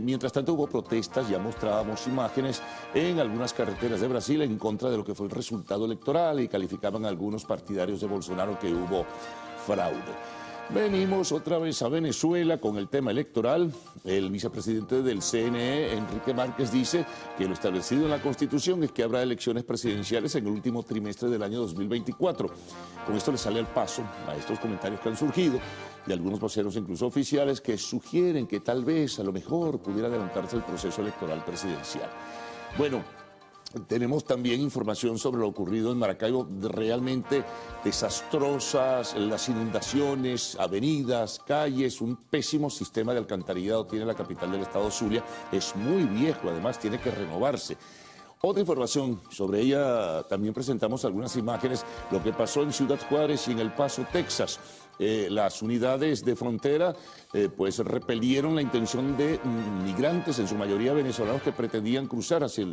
Mientras tanto hubo protestas, ya mostrábamos imágenes en algunas carreteras de Brasil en contra de lo que fue el resultado electoral y calificaban a algunos partidarios de Bolsonaro que hubo fraude. Venimos otra vez a Venezuela con el tema electoral. El vicepresidente del CNE, Enrique Márquez, dice que lo establecido en la Constitución es que habrá elecciones presidenciales en el último trimestre del año 2024. Con esto le sale al paso a estos comentarios que han surgido de algunos voceros, incluso oficiales, que sugieren que tal vez, a lo mejor, pudiera adelantarse el proceso electoral presidencial. Bueno, tenemos también información sobre lo ocurrido en Maracaibo, realmente desastrosas, las inundaciones, avenidas, calles, un pésimo sistema de alcantarillado tiene la capital del estado Zulia, es muy viejo, además tiene que renovarse. Otra información, sobre ella también presentamos algunas imágenes, lo que pasó en Ciudad Juárez y en El Paso, Texas. Las unidades de frontera pues repelieron la intención de migrantes, en su mayoría venezolanos, que pretendían cruzar hacia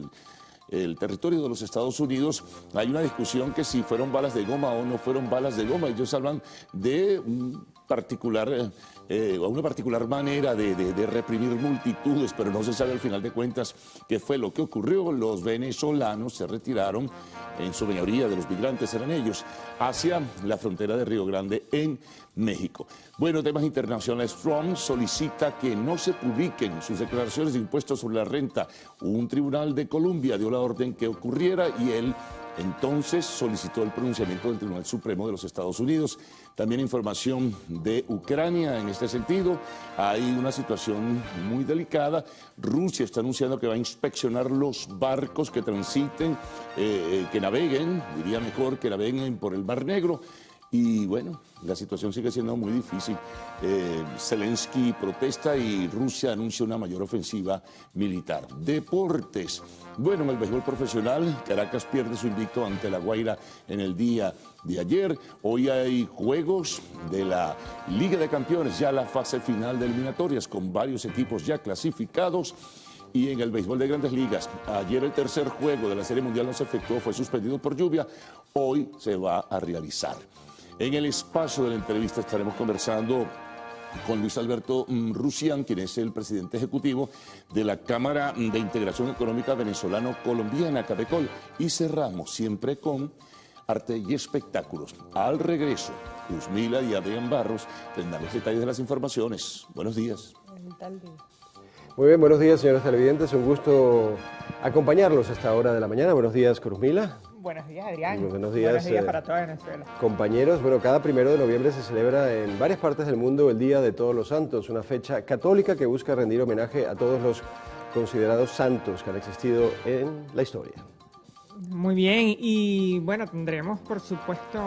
el territorio de los Estados Unidos. Hay una discusión que si fueron balas de goma o no fueron balas de goma. Ellos hablan de una particular manera de reprimir multitudes, pero no se sabe al final de cuentas qué fue lo que ocurrió. Los venezolanos se retiraron, en su mayoría de los migrantes eran ellos, hacia la frontera de Río Grande en México. Bueno, temas internacionales. Trump solicita que no se publiquen sus declaraciones de impuestos sobre la renta. Un tribunal de Colombia dio la orden que ocurriera y él entonces solicitó el pronunciamiento del Tribunal Supremo de los Estados Unidos. También información de Ucrania en este sentido. Hay una situación muy delicada. Rusia está anunciando que va a inspeccionar los barcos que transiten, que naveguen, diría mejor, que naveguen por el Mar Negro. Y bueno, la situación sigue siendo muy difícil. Zelensky protesta y Rusia anuncia una mayor ofensiva militar. Deportes. Bueno, en el béisbol profesional, Caracas pierde su invicto ante La Guaira en el día de ayer. Hoy hay juegos de la Liga de Campeones, ya la fase final de eliminatorias, con varios equipos ya clasificados. Y en el béisbol de Grandes Ligas, ayer el tercer juego de la Serie Mundial no se efectuó, fue suspendido por lluvia. Hoy se va a realizar. En el espacio de la entrevista estaremos conversando con Luis Alberto Rusián, quien es el presidente ejecutivo de la Cámara de Integración Económica Venezolano-Colombiana, CAPECOL. Y cerramos siempre con arte y espectáculos. Al regreso, Luzmila y Adrián Barros tendrán los detalles de las informaciones. Buenos días. Muy bien, buenos días, señores televidentes. Un gusto acompañarlos a esta hora de la mañana. Buenos días, Cruzmila. Buenos días, Adrián. Buenos días para toda Venezuela. Compañeros, bueno, cada 1 de noviembre se celebra en varias partes del mundo el Día de Todos los Santos, una fecha católica que busca rendir homenaje a todos los considerados santos que han existido en la historia. Muy bien, y bueno, tendremos por supuesto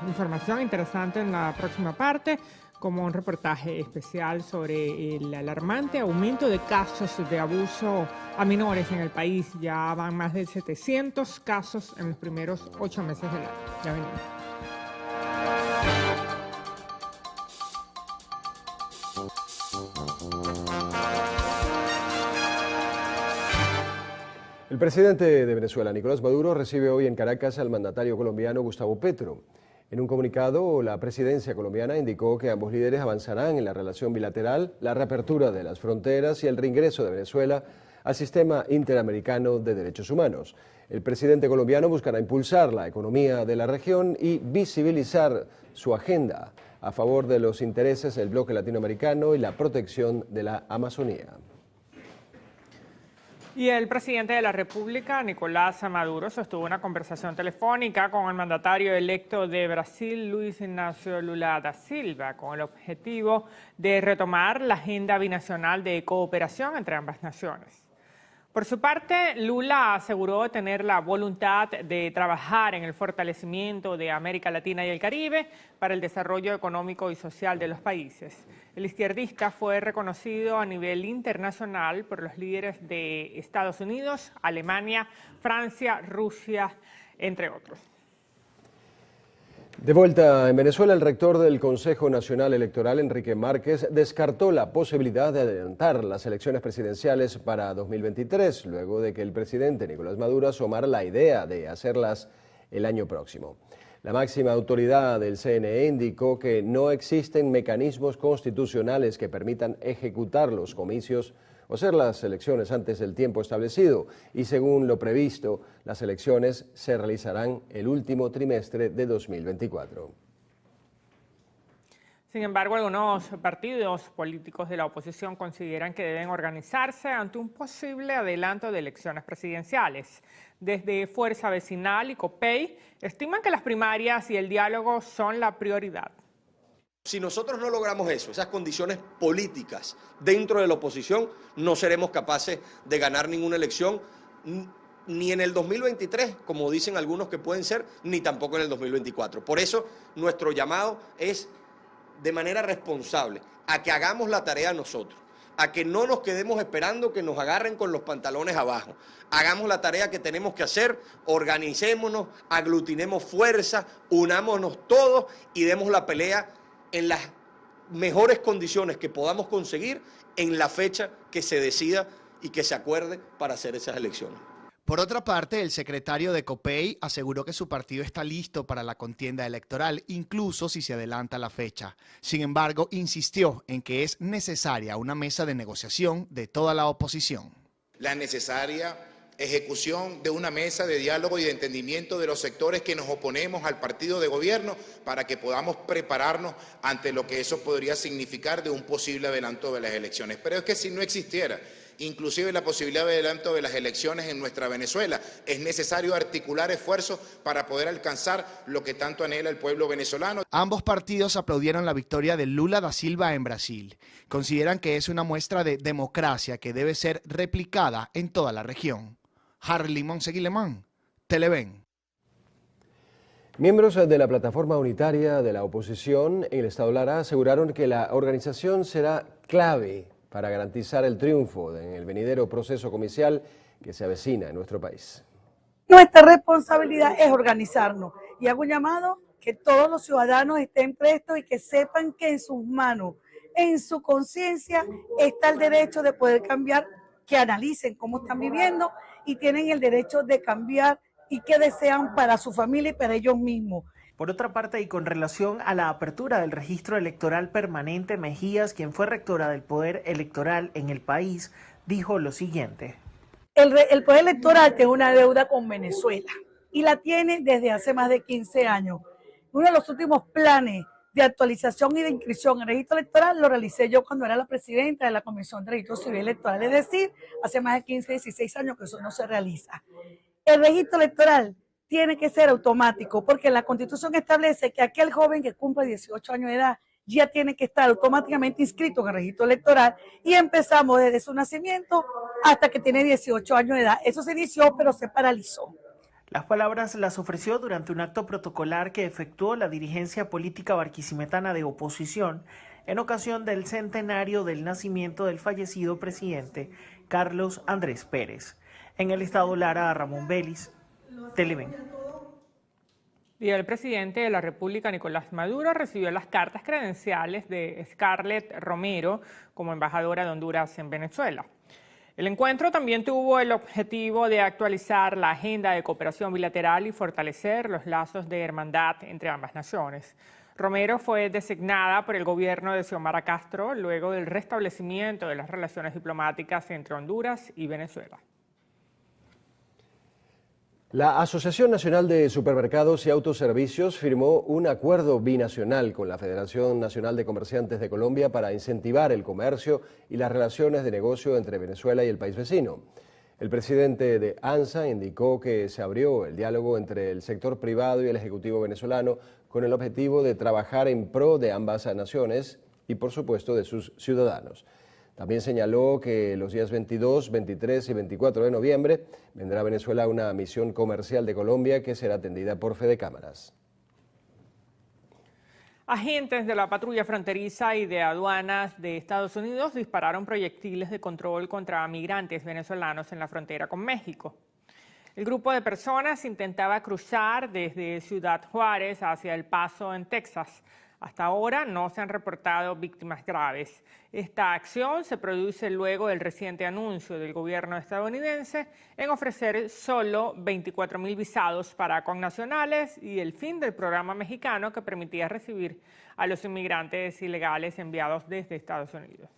información interesante en la próxima parte, como un reportaje especial sobre el alarmante aumento de casos de abuso a menores en el país. Ya van más de 700 casos en los primeros 8 meses del año. Ya venimos. El presidente de Venezuela, Nicolás Maduro, recibe hoy en Caracas al mandatario colombiano Gustavo Petro. En un comunicado, la presidencia colombiana indicó que ambos líderes avanzarán en la relación bilateral, la reapertura de las fronteras y el reingreso de Venezuela al sistema interamericano de derechos humanos. El presidente colombiano buscará impulsar la economía de la región y visibilizar su agenda a favor de los intereses del bloque latinoamericano y la protección de la Amazonía. Y el presidente de la República, Nicolás Maduro, sostuvo una conversación telefónica con el mandatario electo de Brasil, Luis Ignacio Lula da Silva, con el objetivo de retomar la agenda binacional de cooperación entre ambas naciones. Por su parte, Lula aseguró tener la voluntad de trabajar en el fortalecimiento de América Latina y el Caribe para el desarrollo económico y social de los países. El izquierdista fue reconocido a nivel internacional por los líderes de Estados Unidos, Alemania, Francia, Rusia, entre otros. De vuelta en Venezuela, el rector del Consejo Nacional Electoral, Enrique Márquez, descartó la posibilidad de adelantar las elecciones presidenciales para 2023, luego de que el presidente Nicolás Maduro asomara la idea de hacerlas el año próximo. La máxima autoridad del CNE indicó que no existen mecanismos constitucionales que permitan ejecutar los comicios o hacer las elecciones antes del tiempo establecido y, según lo previsto, las elecciones se realizarán el último trimestre de 2024. Sin embargo, algunos partidos políticos de la oposición consideran que deben organizarse ante un posible adelanto de elecciones presidenciales. Desde Fuerza Vecinal y COPEI estiman que las primarias y el diálogo son la prioridad. Si nosotros no logramos eso, esas condiciones políticas dentro de la oposición, no seremos capaces de ganar ninguna elección, ni en el 2023, como dicen algunos que pueden ser, ni tampoco en el 2024. Por eso, nuestro llamado es de manera responsable a que hagamos la tarea nosotros, a que no nos quedemos esperando que nos agarren con los pantalones abajo. Hagamos la tarea que tenemos que hacer, organicémonos, aglutinemos fuerza, unámonos todos y demos la pelea en las mejores condiciones que podamos conseguir en la fecha que se decida y que se acuerde para hacer esas elecciones. Por otra parte, el secretario de COPEI aseguró que su partido está listo para la contienda electoral, incluso si se adelanta la fecha. Sin embargo, insistió en que es necesaria una mesa de negociación de toda la oposición. La necesaria ejecución de una mesa de diálogo y de entendimiento de los sectores que nos oponemos al partido de gobierno para que podamos prepararnos ante lo que eso podría significar de un posible adelanto de las elecciones. Pero es que si no existiera inclusive la posibilidad de adelanto de las elecciones en nuestra Venezuela, es necesario articular esfuerzos para poder alcanzar lo que tanto anhela el pueblo venezolano. Ambos partidos aplaudieron la victoria de Lula da Silva en Brasil. Consideran que es una muestra de democracia que debe ser replicada en toda la región. Harry Monseguilemán, Televen. Miembros de la plataforma unitaria de la oposición en el estado Lara aseguraron que la organización será clave para garantizar el triunfo en el venidero proceso comicial que se avecina en nuestro país. Nuestra responsabilidad es organizarnos y hago un llamado que todos los ciudadanos estén prestos y que sepan que en sus manos, en su conciencia está el derecho de poder cambiar, que analicen cómo están viviendo y tienen el derecho de cambiar y qué desean para su familia y para ellos mismos. Por otra parte, y con relación a la apertura del registro electoral permanente, Mejías, quien fue rectora del Poder Electoral en el país, dijo lo siguiente. El Poder Electoral tiene una deuda con Venezuela y la tiene desde hace más de 15 años. Uno de los últimos planes de actualización y de inscripción en el registro electoral lo realicé yo cuando era la presidenta de la Comisión de Registro Civil Electoral, es decir, hace más de 15, 16 años que eso no se realiza. El registro electoral tiene que ser automático porque la Constitución establece que aquel joven que cumple 18 años de edad ya tiene que estar automáticamente inscrito en el registro electoral y empezamos desde su nacimiento hasta que tiene 18 años de edad. Eso se inició, pero se paralizó. Las palabras las ofreció durante un acto protocolar que efectuó la dirigencia política barquisimetana de oposición en ocasión del centenario del nacimiento del fallecido presidente Carlos Andrés Pérez. En el estado Lara, Ramón Vélez, Televen. Y el presidente de la República, Nicolás Maduro, recibió las cartas credenciales de Scarlett Romero como embajadora de Honduras en Venezuela. El encuentro también tuvo el objetivo de actualizar la agenda de cooperación bilateral y fortalecer los lazos de hermandad entre ambas naciones. Romero fue designada por el gobierno de Xiomara Castro luego del restablecimiento de las relaciones diplomáticas entre Honduras y Venezuela. La Asociación Nacional de Supermercados y Autoservicios firmó un acuerdo binacional con la Federación Nacional de Comerciantes de Colombia para incentivar el comercio y las relaciones de negocio entre Venezuela y el país vecino. El presidente de ANSA indicó que se abrió el diálogo entre el sector privado y el Ejecutivo venezolano con el objetivo de trabajar en pro de ambas naciones y, por supuesto, de sus ciudadanos. También señaló que los días 22, 23 y 24 de noviembre vendrá a Venezuela una misión comercial de Colombia que será atendida por Fedecámaras. Agentes de la patrulla fronteriza y de aduanas de Estados Unidos dispararon proyectiles de control contra migrantes venezolanos en la frontera con México. El grupo de personas intentaba cruzar desde Ciudad Juárez hacia El Paso, en Texas. Hasta ahora no se han reportado víctimas graves. Esta acción se produce luego del reciente anuncio del gobierno estadounidense en ofrecer solo 24.000 visados para connacionales y el fin del programa mexicano que permitía recibir a los inmigrantes ilegales enviados desde Estados Unidos.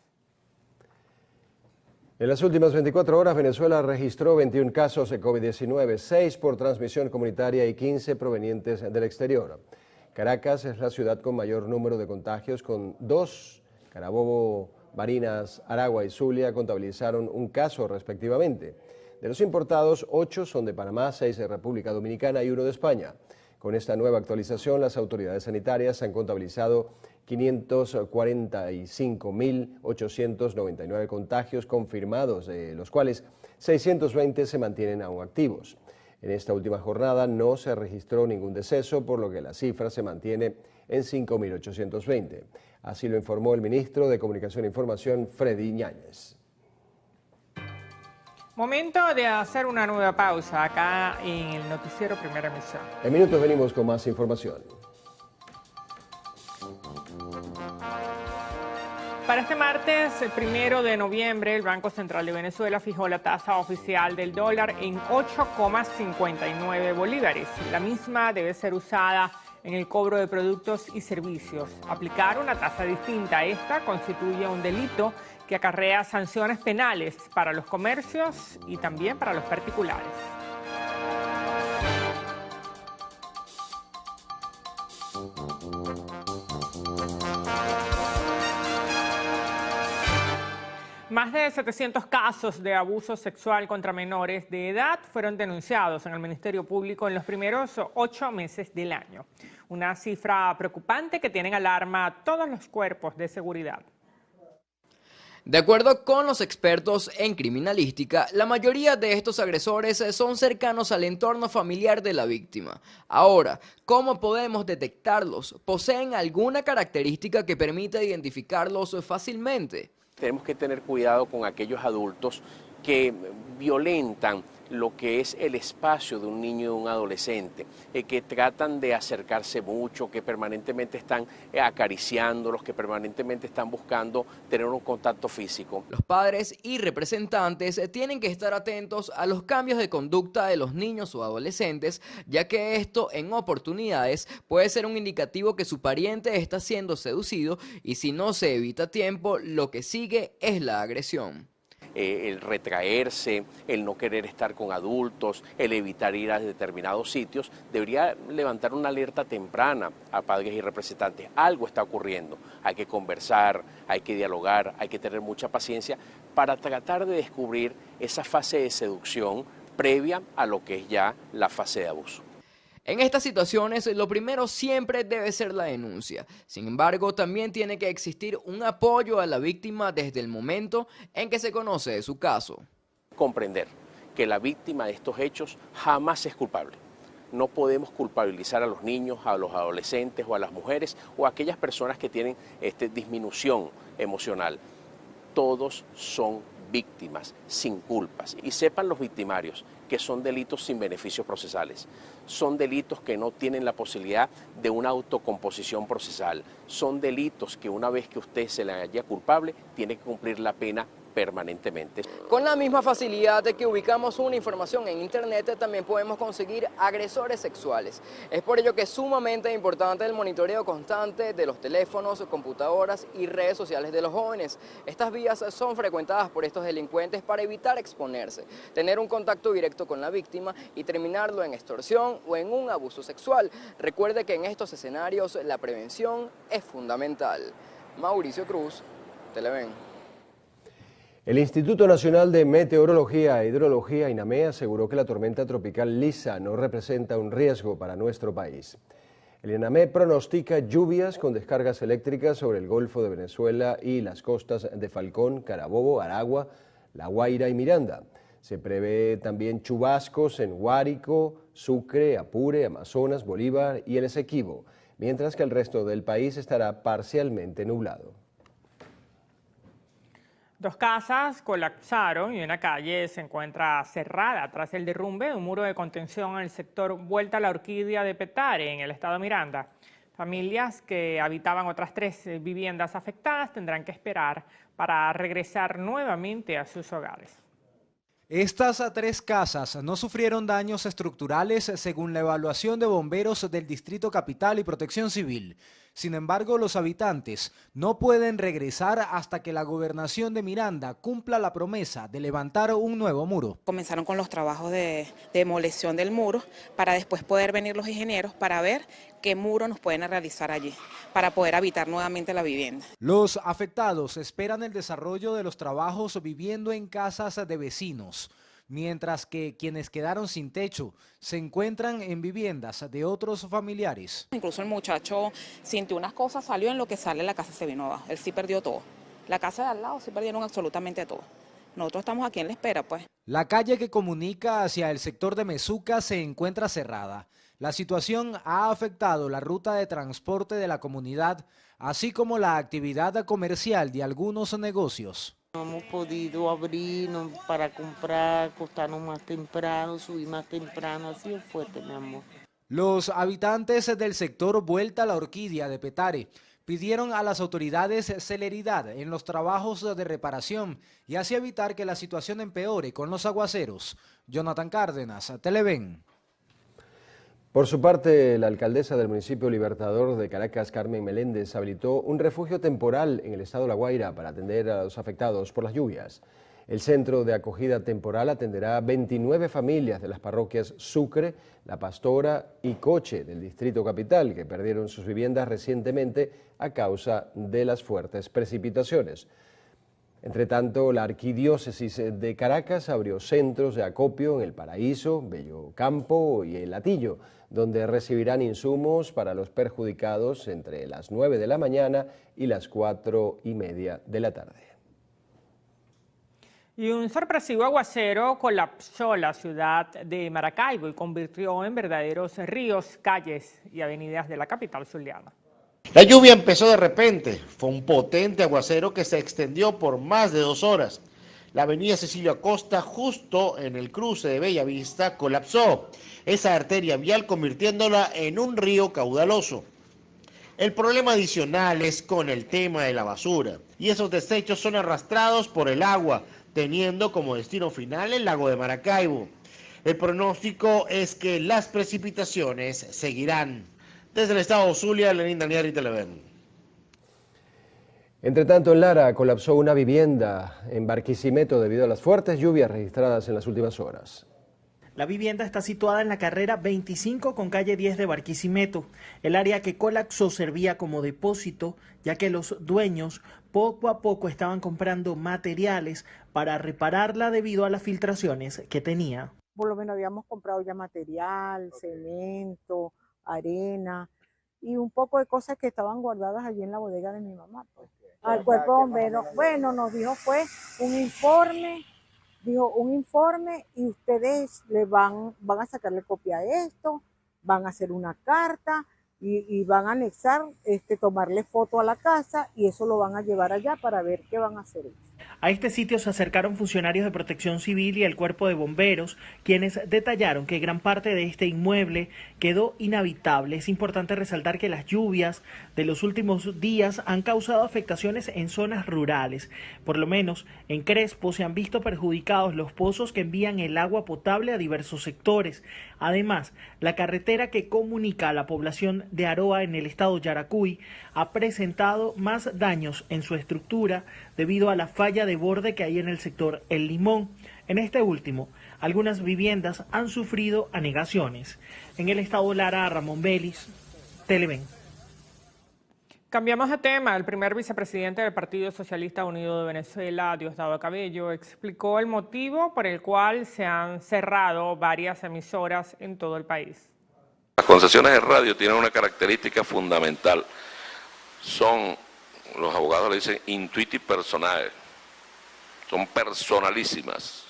En las últimas 24 horas, Venezuela registró 21 casos de COVID-19, 6 por transmisión comunitaria y 15 provenientes del exterior. Caracas es la ciudad con mayor número de contagios, con 2. Carabobo, Barinas, Aragua y Zulia contabilizaron un caso respectivamente. De los importados, 8 son de Panamá, 6 de República Dominicana y 1 de España. Con esta nueva actualización, las autoridades sanitarias han contabilizado 545.899 contagios confirmados, de los cuales 620 se mantienen aún activos. En esta última jornada no se registró ningún deceso, por lo que la cifra se mantiene en 5.820. Así lo informó el ministro de Comunicación e Información, Freddy Ñáñez. Momento de hacer una nueva pausa acá en el noticiero Primera Emisión. En minutos venimos con más información. Para este martes, el 1 de noviembre, el Banco Central de Venezuela fijó la tasa oficial del dólar en 8,59 bolívares. La misma debe ser usada en el cobro de productos y servicios. Aplicar una tasa distinta a esta constituye un delito que acarrea sanciones penales para los comercios y también para los particulares. Más de 700 casos de abuso sexual contra menores de edad fueron denunciados en el Ministerio Público en los primeros 8 meses del año. Una cifra preocupante que tiene en alarma a todos los cuerpos de seguridad. De acuerdo con los expertos en criminalística, la mayoría de estos agresores son cercanos al entorno familiar de la víctima. Ahora, ¿cómo podemos detectarlos? ¿Poseen alguna característica que permita identificarlos fácilmente? Tenemos que tener cuidado con aquellos adultos que violentan lo que es el espacio de un niño y de un adolescente, que tratan de acercarse mucho, que permanentemente están acariciándolos, que permanentemente están buscando tener un contacto físico. Los padres y representantes tienen que estar atentos a los cambios de conducta de los niños o adolescentes, ya que esto en oportunidades puede ser un indicativo que su pariente está siendo seducido y si no se evita a tiempo, lo que sigue es la agresión. El retraerse, el no querer estar con adultos, el evitar ir a determinados sitios, debería levantar una alerta temprana a padres y representantes. Algo está ocurriendo, hay que conversar, hay que dialogar, hay que tener mucha paciencia para tratar de descubrir esa fase de seducción previa a lo que es ya la fase de abuso. En estas situaciones, lo primero siempre debe ser la denuncia. Sin embargo, también tiene que existir un apoyo a la víctima desde el momento en que se conoce de su caso. Comprender que la víctima de estos hechos jamás es culpable. No podemos culpabilizar a los niños, a los adolescentes o a las mujeres o a aquellas personas que tienen disminución emocional. Todos son víctimas sin culpas. Y sepan los victimarios que son delitos sin beneficios procesales. Son delitos que no tienen la posibilidad de una autocomposición procesal. Son delitos que una vez que usted se le haya culpable, tiene que cumplir la pena permanentemente. Con la misma facilidad de que ubicamos una información en internet, también podemos conseguir agresores sexuales. Es por ello que es sumamente importante el monitoreo constante de los teléfonos, computadoras y redes sociales de los jóvenes. Estas vías son frecuentadas por estos delincuentes para evitar exponerse, tener un contacto directo con la víctima y terminarlo en extorsión o en un abuso sexual. Recuerde que en estos escenarios la prevención es fundamental. Mauricio Cruz, Televen. El Instituto Nacional de Meteorología e Hidrología, INAME, aseguró que la tormenta tropical Lisa no representa un riesgo para nuestro país. El INAME pronostica lluvias con descargas eléctricas sobre el Golfo de Venezuela y las costas de Falcón, Carabobo, Aragua, La Guaira y Miranda. Se prevé también chubascos en Guárico, Sucre, Apure, Amazonas, Bolívar y el Esequibo, mientras que el resto del país estará parcialmente nublado. 2 casas colapsaron y una calle se encuentra cerrada tras el derrumbe de un muro de contención en el sector Vuelta a la Orquídea de Petare, en el estado Miranda. Familias que habitaban otras 3 viviendas afectadas tendrán que esperar para regresar nuevamente a sus hogares. Estas 3 casas no sufrieron daños estructurales según la evaluación de bomberos del Distrito Capital y Protección Civil. Sin embargo, los habitantes no pueden regresar hasta que la gobernación de Miranda cumpla la promesa de levantar un nuevo muro. Comenzaron con los trabajos de demolición del muro para después poder venir los ingenieros para ver qué muro nos pueden realizar allí, para poder habitar nuevamente la vivienda. Los afectados esperan el desarrollo de los trabajos viviendo en casas de vecinos, mientras que quienes quedaron sin techo se encuentran en viviendas de otros familiares. Incluso el muchacho sintió unas cosas, salió, en lo que sale la casa se vino abajo, él sí perdió todo. La casa de al lado sí perdieron absolutamente todo. Nosotros estamos aquí en la espera, pues. La calle que comunica hacia el sector de Mezuca se encuentra cerrada. La situación ha afectado la ruta de transporte de la comunidad, así como la actividad comercial de algunos negocios. No hemos podido abrir para comprar, acostarnos más temprano, subir más temprano, ha sido fuerte, mi amor. Los habitantes del sector Vuelta a la Orquídea de Petare pidieron a las autoridades celeridad en los trabajos de reparación y así evitar que la situación empeore con los aguaceros. Jonathan Cárdenas, Televen. Por su parte, la alcaldesa del municipio Libertador de Caracas, Carmen Meléndez, habilitó un refugio temporal en el estado de La Guaira para atender a los afectados por las lluvias. El centro de acogida temporal atenderá a 29 familias de las parroquias Sucre, La Pastora y Coche del Distrito Capital, que perdieron sus viviendas recientemente a causa de las fuertes precipitaciones. Entre tanto, la Arquidiócesis de Caracas abrió centros de acopio en El Paraíso, Bello Campo y El Hatillo, donde recibirán insumos para los perjudicados entre las 9 de la mañana y las 4:30 de la tarde. Y un sorpresivo aguacero colapsó la ciudad de Maracaibo y convirtió en verdaderos ríos, calles y avenidas de la capital zuliana. La lluvia empezó de repente, fue un potente aguacero que se extendió por más de 2 horas. La avenida Cecilio Acosta, justo en el cruce de Bellavista, colapsó esa arteria vial convirtiéndola en un río caudaloso. El problema adicional es con el tema de la basura, y esos desechos son arrastrados por el agua, teniendo como destino final el lago de Maracaibo. El pronóstico es que las precipitaciones seguirán. Desde el estado Zulia, Lenín Daniel y Televen. Entre tanto, en Lara colapsó una vivienda en Barquisimeto debido a las fuertes lluvias registradas en las últimas horas. La vivienda está situada en la carrera 25 con calle 10 de Barquisimeto. El área que colapsó servía como depósito, ya que los dueños poco a poco estaban comprando materiales para repararla debido a las filtraciones que tenía. Por lo menos habíamos comprado ya material, cemento, arena y un poco de cosas que estaban guardadas allí en la bodega de mi mamá. Pues. Al cuerpo de bomberos, bueno, nos dijo fue un informe y ustedes le van a sacarle copia a esto, van a hacer una carta y van a anexar, tomarle foto a la casa y eso lo van a llevar allá para ver qué van a hacer ellos. A este sitio se acercaron funcionarios de Protección Civil y el Cuerpo de Bomberos, quienes detallaron que gran parte de este inmueble quedó inhabitable. Es importante resaltar que las lluvias de los últimos días han causado afectaciones en zonas rurales. Por lo menos en Crespo se han visto perjudicados los pozos que envían el agua potable a diversos sectores. Además, la carretera que comunica a la población de Aroa en el estado Yaracuy ha presentado más daños en su estructura debido a la falla de borde que hay en el sector El Limón. En este último, algunas viviendas han sufrido anegaciones. En el estado Lara, Ramón Vélez, Televen. Cambiamos de tema. El primer vicepresidente del Partido Socialista Unido de Venezuela, Diosdado Cabello, explicó el motivo por el cual se han cerrado varias emisoras en todo el país. Las concesiones de radio tienen una característica fundamental. Son, los abogados le dicen, intuiti personales. Son personalísimas.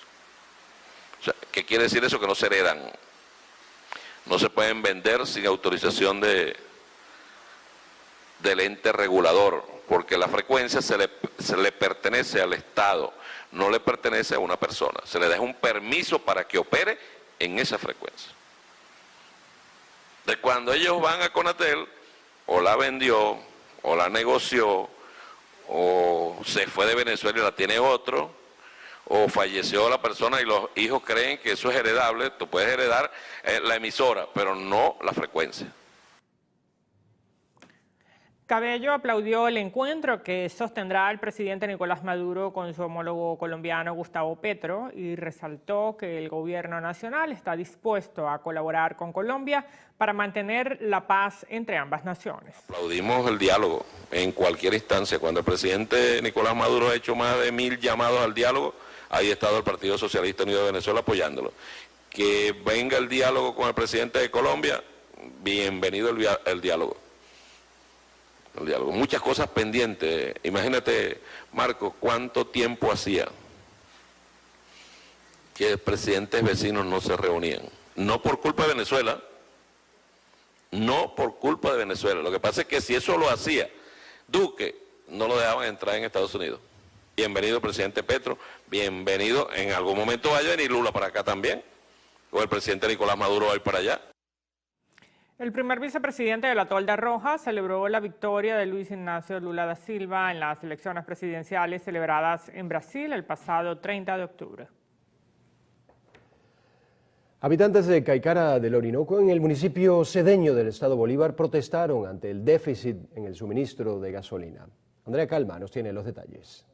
O sea, ¿qué quiere decir eso? Que no se heredan. No se pueden vender sin autorización de del ente regulador, porque la frecuencia se le pertenece al Estado, no le pertenece a una persona. Se le da un permiso para que opere en esa frecuencia. De cuando ellos van a Conatel, o la vendió, o la negoció, o se fue de Venezuela y la tiene otro, o falleció la persona y los hijos creen que eso es heredable, tú puedes heredar la emisora, pero no la frecuencia. Cabello aplaudió el encuentro que sostendrá el presidente Nicolás Maduro con su homólogo colombiano Gustavo Petro y resaltó que el gobierno nacional está dispuesto a colaborar con Colombia para mantener la paz entre ambas naciones. Aplaudimos el diálogo en cualquier instancia. Cuando el presidente Nicolás Maduro ha hecho más de 1000 llamados al diálogo, ahí ha estado el Partido Socialista Unido de Venezuela apoyándolo. Que venga el diálogo con el presidente de Colombia, bienvenido el diálogo. El diálogo. Muchas cosas pendientes. Imagínate, Marcos, cuánto tiempo hacía que presidentes vecinos no se reunían. No por culpa de Venezuela, no por culpa de Venezuela. Lo que pasa es que si eso lo hacía Duque, no lo dejaban entrar en Estados Unidos. Bienvenido, presidente Petro, bienvenido. En algún momento vaya a venir Lula para acá también, o el presidente Nicolás Maduro va a ir para allá. El primer vicepresidente de la Tolda Roja celebró la victoria de Luis Ignacio Lula da Silva en las elecciones presidenciales celebradas en Brasil el pasado 30 de octubre. Habitantes de Caicara del Orinoco, en el municipio cedeño del estado Bolívar, protestaron ante el déficit en el suministro de gasolina. Andrea Calma nos tiene los detalles.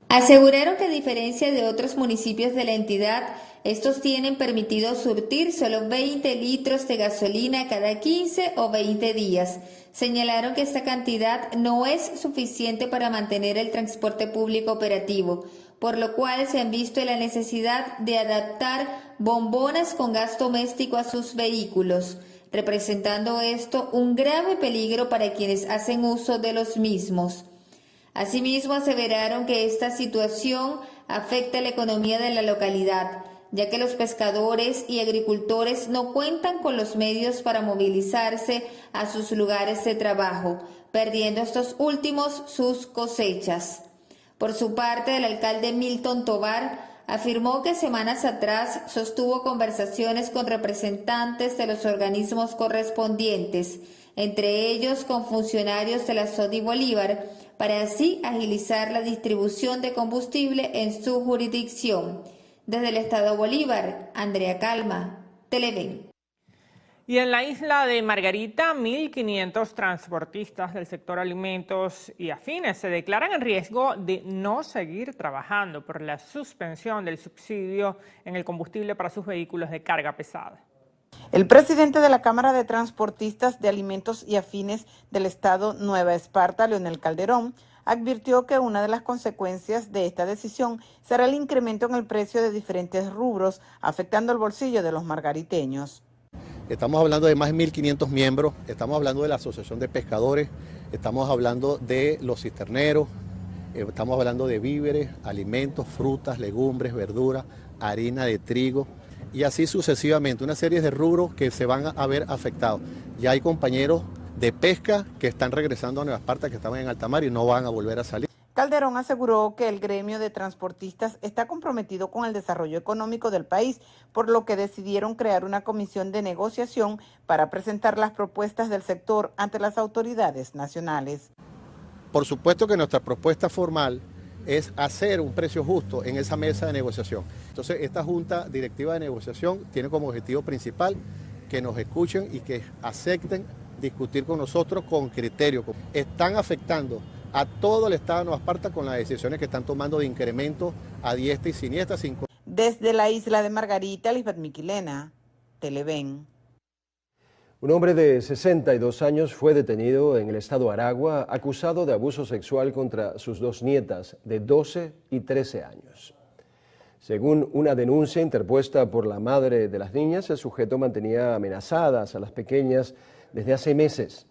Aseguraron que a diferencia de otros municipios de la entidad, estos tienen permitido surtir solo 20 litros de gasolina cada 15 o 20 días. Señalaron que esta cantidad no es suficiente para mantener el transporte público operativo, por lo cual se han visto en la necesidad de adaptar bombonas con gas doméstico a sus vehículos, representando esto un grave peligro para quienes hacen uso de los mismos. Asimismo, aseveraron que esta situación afecta la economía de la localidad, ya que los pescadores y agricultores no cuentan con los medios para movilizarse a sus lugares de trabajo, perdiendo estos últimos sus cosechas. Por su parte, el alcalde Milton Tovar afirmó que semanas atrás sostuvo conversaciones con representantes de los organismos correspondientes, entre ellos con funcionarios de la SODI Bolívar, para así agilizar la distribución de combustible en su jurisdicción. Desde el estado Bolívar, Andrea Calma, Televen. Y en la isla de Margarita, 1.500 transportistas del sector alimentos y afines se declaran en riesgo de no seguir trabajando por la suspensión del subsidio en el combustible para sus vehículos de carga pesada. El presidente de la Cámara de Transportistas de Alimentos y Afines del estado Nueva Esparta, Leonel Calderón, advirtió que una de las consecuencias de esta decisión será el incremento en el precio de diferentes rubros, afectando el bolsillo de los margariteños. Estamos hablando de más de 1.500 miembros, estamos hablando de la Asociación de Pescadores, estamos hablando de los cisterneros, estamos hablando de víveres, alimentos, frutas, legumbres, verduras, harina de trigo y así sucesivamente, una serie de rubros que se van a ver afectados. Ya hay compañeros de pesca que están regresando a Nueva Esparta, que estaban en alta mar y no van a volver a salir. Calderón aseguró que el gremio de transportistas está comprometido con el desarrollo económico del país, por lo que decidieron crear una comisión de negociación para presentar las propuestas del sector ante las autoridades nacionales. Por supuesto que nuestra propuesta formal es hacer un precio justo en esa mesa de negociación. Entonces, esta Junta Directiva de Negociación tiene como objetivo principal que nos escuchen y que acepten discutir con nosotros con criterio. Están afectando a todo el estado de Nueva Esparta con las decisiones que están tomando de incremento a diestra y siniestra. Desde la isla de Margarita, Lisbeth Miquilena, Televen. Un hombre de 62 años fue detenido en el estado Aragua acusado de abuso sexual contra sus dos nietas de 12 y 13 años. Según una denuncia interpuesta por la madre de las niñas, el sujeto mantenía amenazadas a las pequeñas desde hace meses.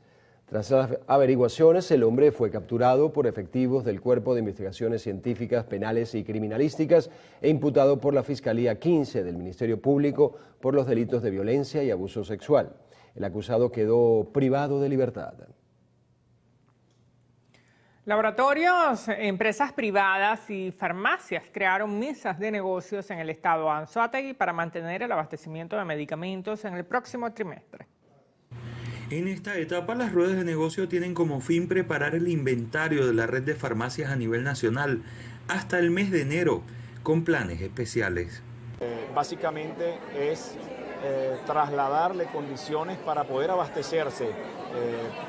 Tras las averiguaciones, el hombre fue capturado por efectivos del Cuerpo de Investigaciones Científicas, Penales y Criminalísticas e imputado por la Fiscalía 15 del Ministerio Público por los delitos de violencia y abuso sexual. El acusado quedó privado de libertad. Laboratorios, empresas privadas y farmacias crearon mesas de negocios en el estado Anzoátegui para mantener el abastecimiento de medicamentos en el próximo trimestre. En esta etapa, las ruedas de negocio tienen como fin preparar el inventario de la red de farmacias a nivel nacional hasta el mes de enero, con planes especiales. Básicamente es trasladarle condiciones para poder abastecerse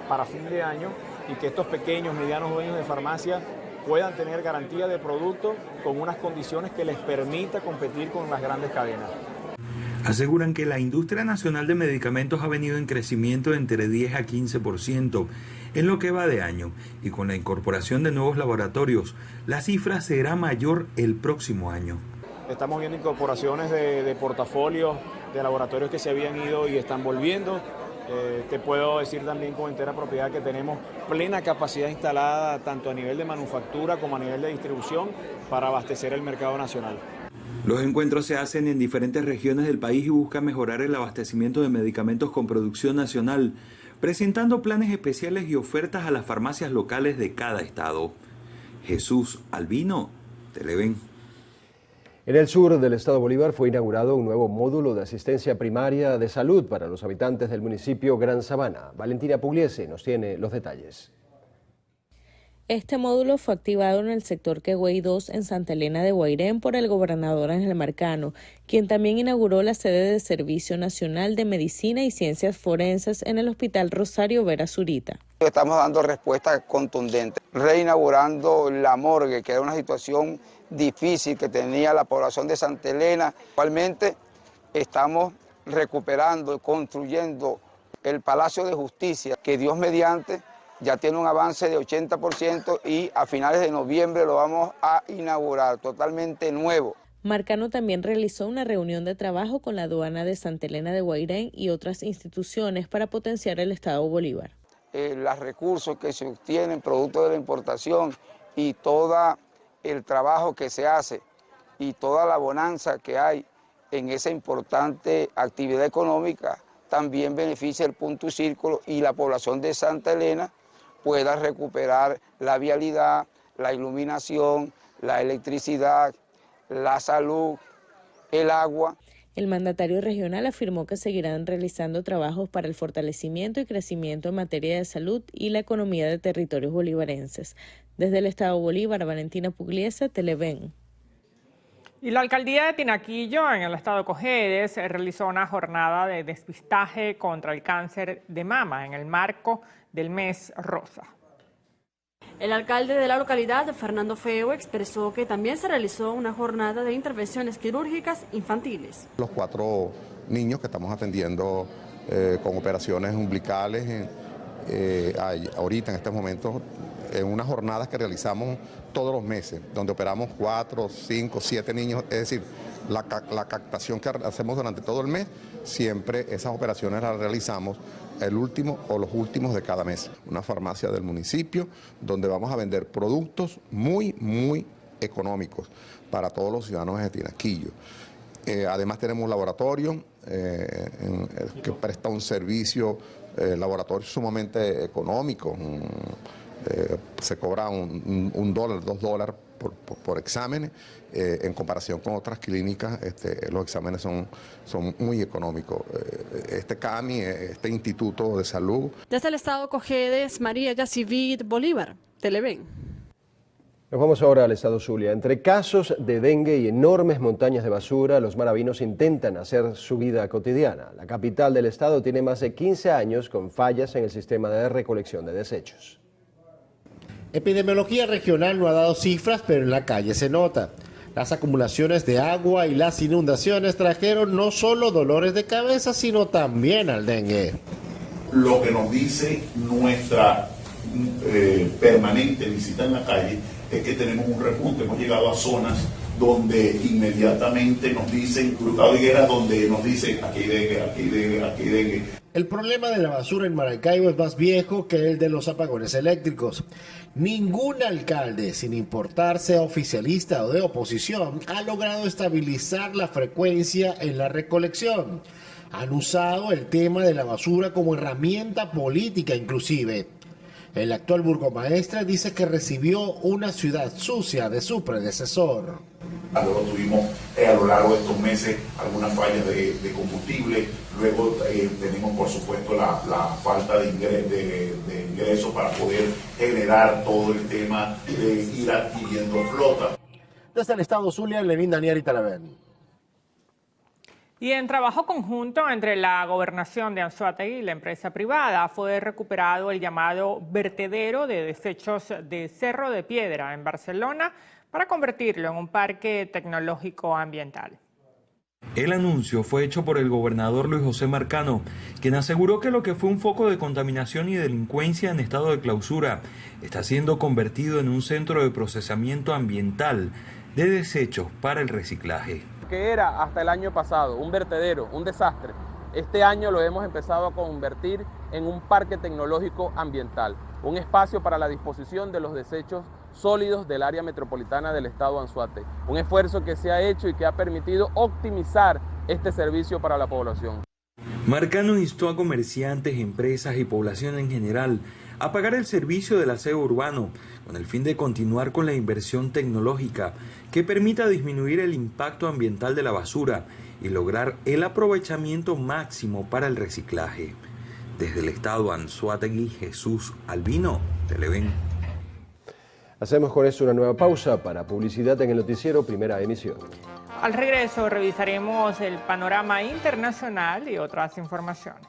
para fin de año y que estos pequeños, medianos dueños de farmacia puedan tener garantía de producto con unas condiciones que les permita competir con las grandes cadenas. Aseguran que la industria nacional de medicamentos ha venido en crecimiento entre 10 a 15% en lo que va de año, y con la incorporación de nuevos laboratorios, la cifra será mayor el próximo año. Estamos viendo incorporaciones de portafolios de laboratorios que se habían ido y están volviendo. Te puedo decir también con entera propiedad que tenemos plena capacidad instalada tanto a nivel de manufactura como a nivel de distribución para abastecer el mercado nacional. Los encuentros se hacen en diferentes regiones del país y buscan mejorar el abastecimiento de medicamentos con producción nacional, presentando planes especiales y ofertas a las farmacias locales de cada estado. Jesús Albino, Televen. En el sur del estado Bolívar fue inaugurado un nuevo módulo de asistencia primaria de salud para los habitantes del municipio Gran Sabana. Valentina Pugliese nos tiene los detalles. Este módulo fue activado en el sector Quegüey 2 en Santa Elena de Guairén por el gobernador Ángel Marcano, quien también inauguró la sede de Servicio Nacional de Medicina y Ciencias Forenses en el Hospital Rosario Vera Zurita. Estamos dando respuesta contundente, reinaugurando la morgue, que era una situación difícil que tenía la población de Santa Elena. Actualmente estamos recuperando y construyendo el Palacio de Justicia, que Dios mediante ya tiene un avance de 80% y a finales de noviembre lo vamos a inaugurar totalmente nuevo. Marcano también realizó una reunión de trabajo con la aduana de Santa Elena de Guairén y otras instituciones para potenciar el estado Bolívar. Los recursos que se obtienen producto de la importación y todo el trabajo que se hace y toda la bonanza que hay en esa importante actividad económica también beneficia el punto y círculo y la población de Santa Elena pueda recuperar la vialidad, la iluminación, la electricidad, la salud, el agua. El mandatario regional afirmó que seguirán realizando trabajos para el fortalecimiento y crecimiento en materia de salud y la economía de territorios bolivarenses. Desde el estado Bolívar, Valentina Pugliese, Televen. Y la alcaldía de Tinaquillo, en el estado Cojedes, realizó una jornada de despistaje contra el cáncer de mama en el marco del mes rosa. El alcalde de la localidad, Fernando Feo, expresó que también se realizó una jornada de intervenciones quirúrgicas infantiles. Los 4 niños que estamos atendiendo con operaciones umbilicales, ahorita en este momento, en unas jornadas que realizamos todos los meses, donde operamos 4, 5, 7 niños, es decir, la captación que hacemos durante todo el mes, siempre esas operaciones las realizamos el último o los últimos de cada mes. Una farmacia del municipio donde vamos a vender productos muy, muy económicos para todos los ciudadanos de Tinaquillo. Además tenemos un laboratorio que presta un servicio, laboratorio sumamente económico. Se cobra $1, $2 por exámenes. En comparación con otras clínicas, los exámenes son muy económicos. Este CAMI, este Instituto de Salud. Desde el estado Cojedes, María Yacivid, Bolívar, Televen. Nos vamos ahora al estado Zulia. Entre casos de dengue y enormes montañas de basura, los maravinos intentan hacer su vida cotidiana. La capital del estado tiene más de 15 años con fallas en el sistema de recolección de desechos. Epidemiología regional no ha dado cifras, pero en la calle se nota. Las acumulaciones de agua y las inundaciones trajeron no solo dolores de cabeza, sino también al dengue. Lo que nos dice nuestra permanente visita en la calle es que tenemos un repunte. Hemos llegado a zonas donde inmediatamente nos dicen, Cruzado Higuera, donde nos dicen aquí hay dengue, aquí hay dengue, aquí hay dengue. El problema de la basura en Maracaibo es más viejo que el de los apagones eléctricos. Ningún alcalde, sin importar sea oficialista o de oposición, ha logrado estabilizar la frecuencia en la recolección. Han usado el tema de la basura como herramienta política inclusive. El actual burgomaestre dice que recibió una ciudad sucia de su predecesor. Luego tuvimos a lo largo de estos meses algunas fallas de combustible, luego tenemos por supuesto la falta de ingresos para poder generar todo el tema de ir adquiriendo flota. Desde el estado Zulia, Lenín Daniel y Talavén. Y en trabajo conjunto entre la Gobernación de Anzoátegui y la empresa privada fue recuperado el llamado vertedero de desechos de Cerro de Piedra en Barcelona para convertirlo en un parque tecnológico ambiental. El anuncio fue hecho por el gobernador Luis José Marcano, quien aseguró que lo que fue un foco de contaminación y delincuencia en estado de clausura está siendo convertido en un centro de procesamiento ambiental de desechos para el reciclaje. Que era hasta el año pasado un vertedero, un desastre, este año lo hemos empezado a convertir en un parque tecnológico ambiental, un espacio para la disposición de los desechos sólidos del área metropolitana del estado Anzoátegui. Un esfuerzo que se ha hecho y que ha permitido optimizar este servicio para la población. Marcano instó a comerciantes, empresas y población en general a pagar el servicio del aseo urbano con el fin de continuar con la inversión tecnológica que permita disminuir el impacto ambiental de la basura y lograr el aprovechamiento máximo para el reciclaje. Desde el estado Anzoátegui, Jesús Albino, Televen. Hacemos con esto una nueva pausa para publicidad en el noticiero Primera Emisión. Al regreso revisaremos el panorama internacional y otras informaciones.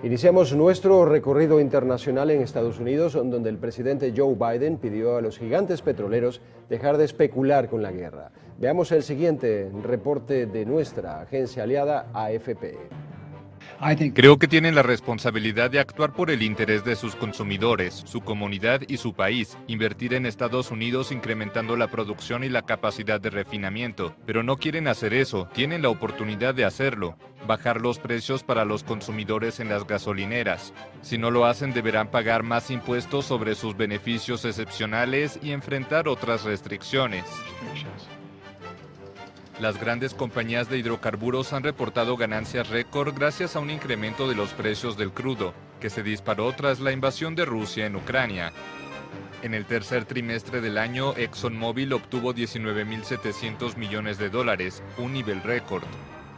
Iniciamos nuestro recorrido internacional en Estados Unidos, donde el presidente Joe Biden pidió a los gigantes petroleros dejar de especular con la guerra. Veamos el siguiente reporte de nuestra agencia aliada AFP. Creo que tienen la responsabilidad de actuar por el interés de sus consumidores, su comunidad y su país, invertir en Estados Unidos incrementando la producción y la capacidad de refinamiento, pero no quieren hacer eso, tienen la oportunidad de hacerlo, bajar los precios para los consumidores en las gasolineras. Si no lo hacen, deberán pagar más impuestos sobre sus beneficios excepcionales y enfrentar otras restricciones. Las grandes compañías de hidrocarburos han reportado ganancias récord gracias a un incremento de los precios del crudo, que se disparó tras la invasión de Rusia en Ucrania. En el tercer trimestre del año, ExxonMobil obtuvo $19.700 millones, un nivel récord.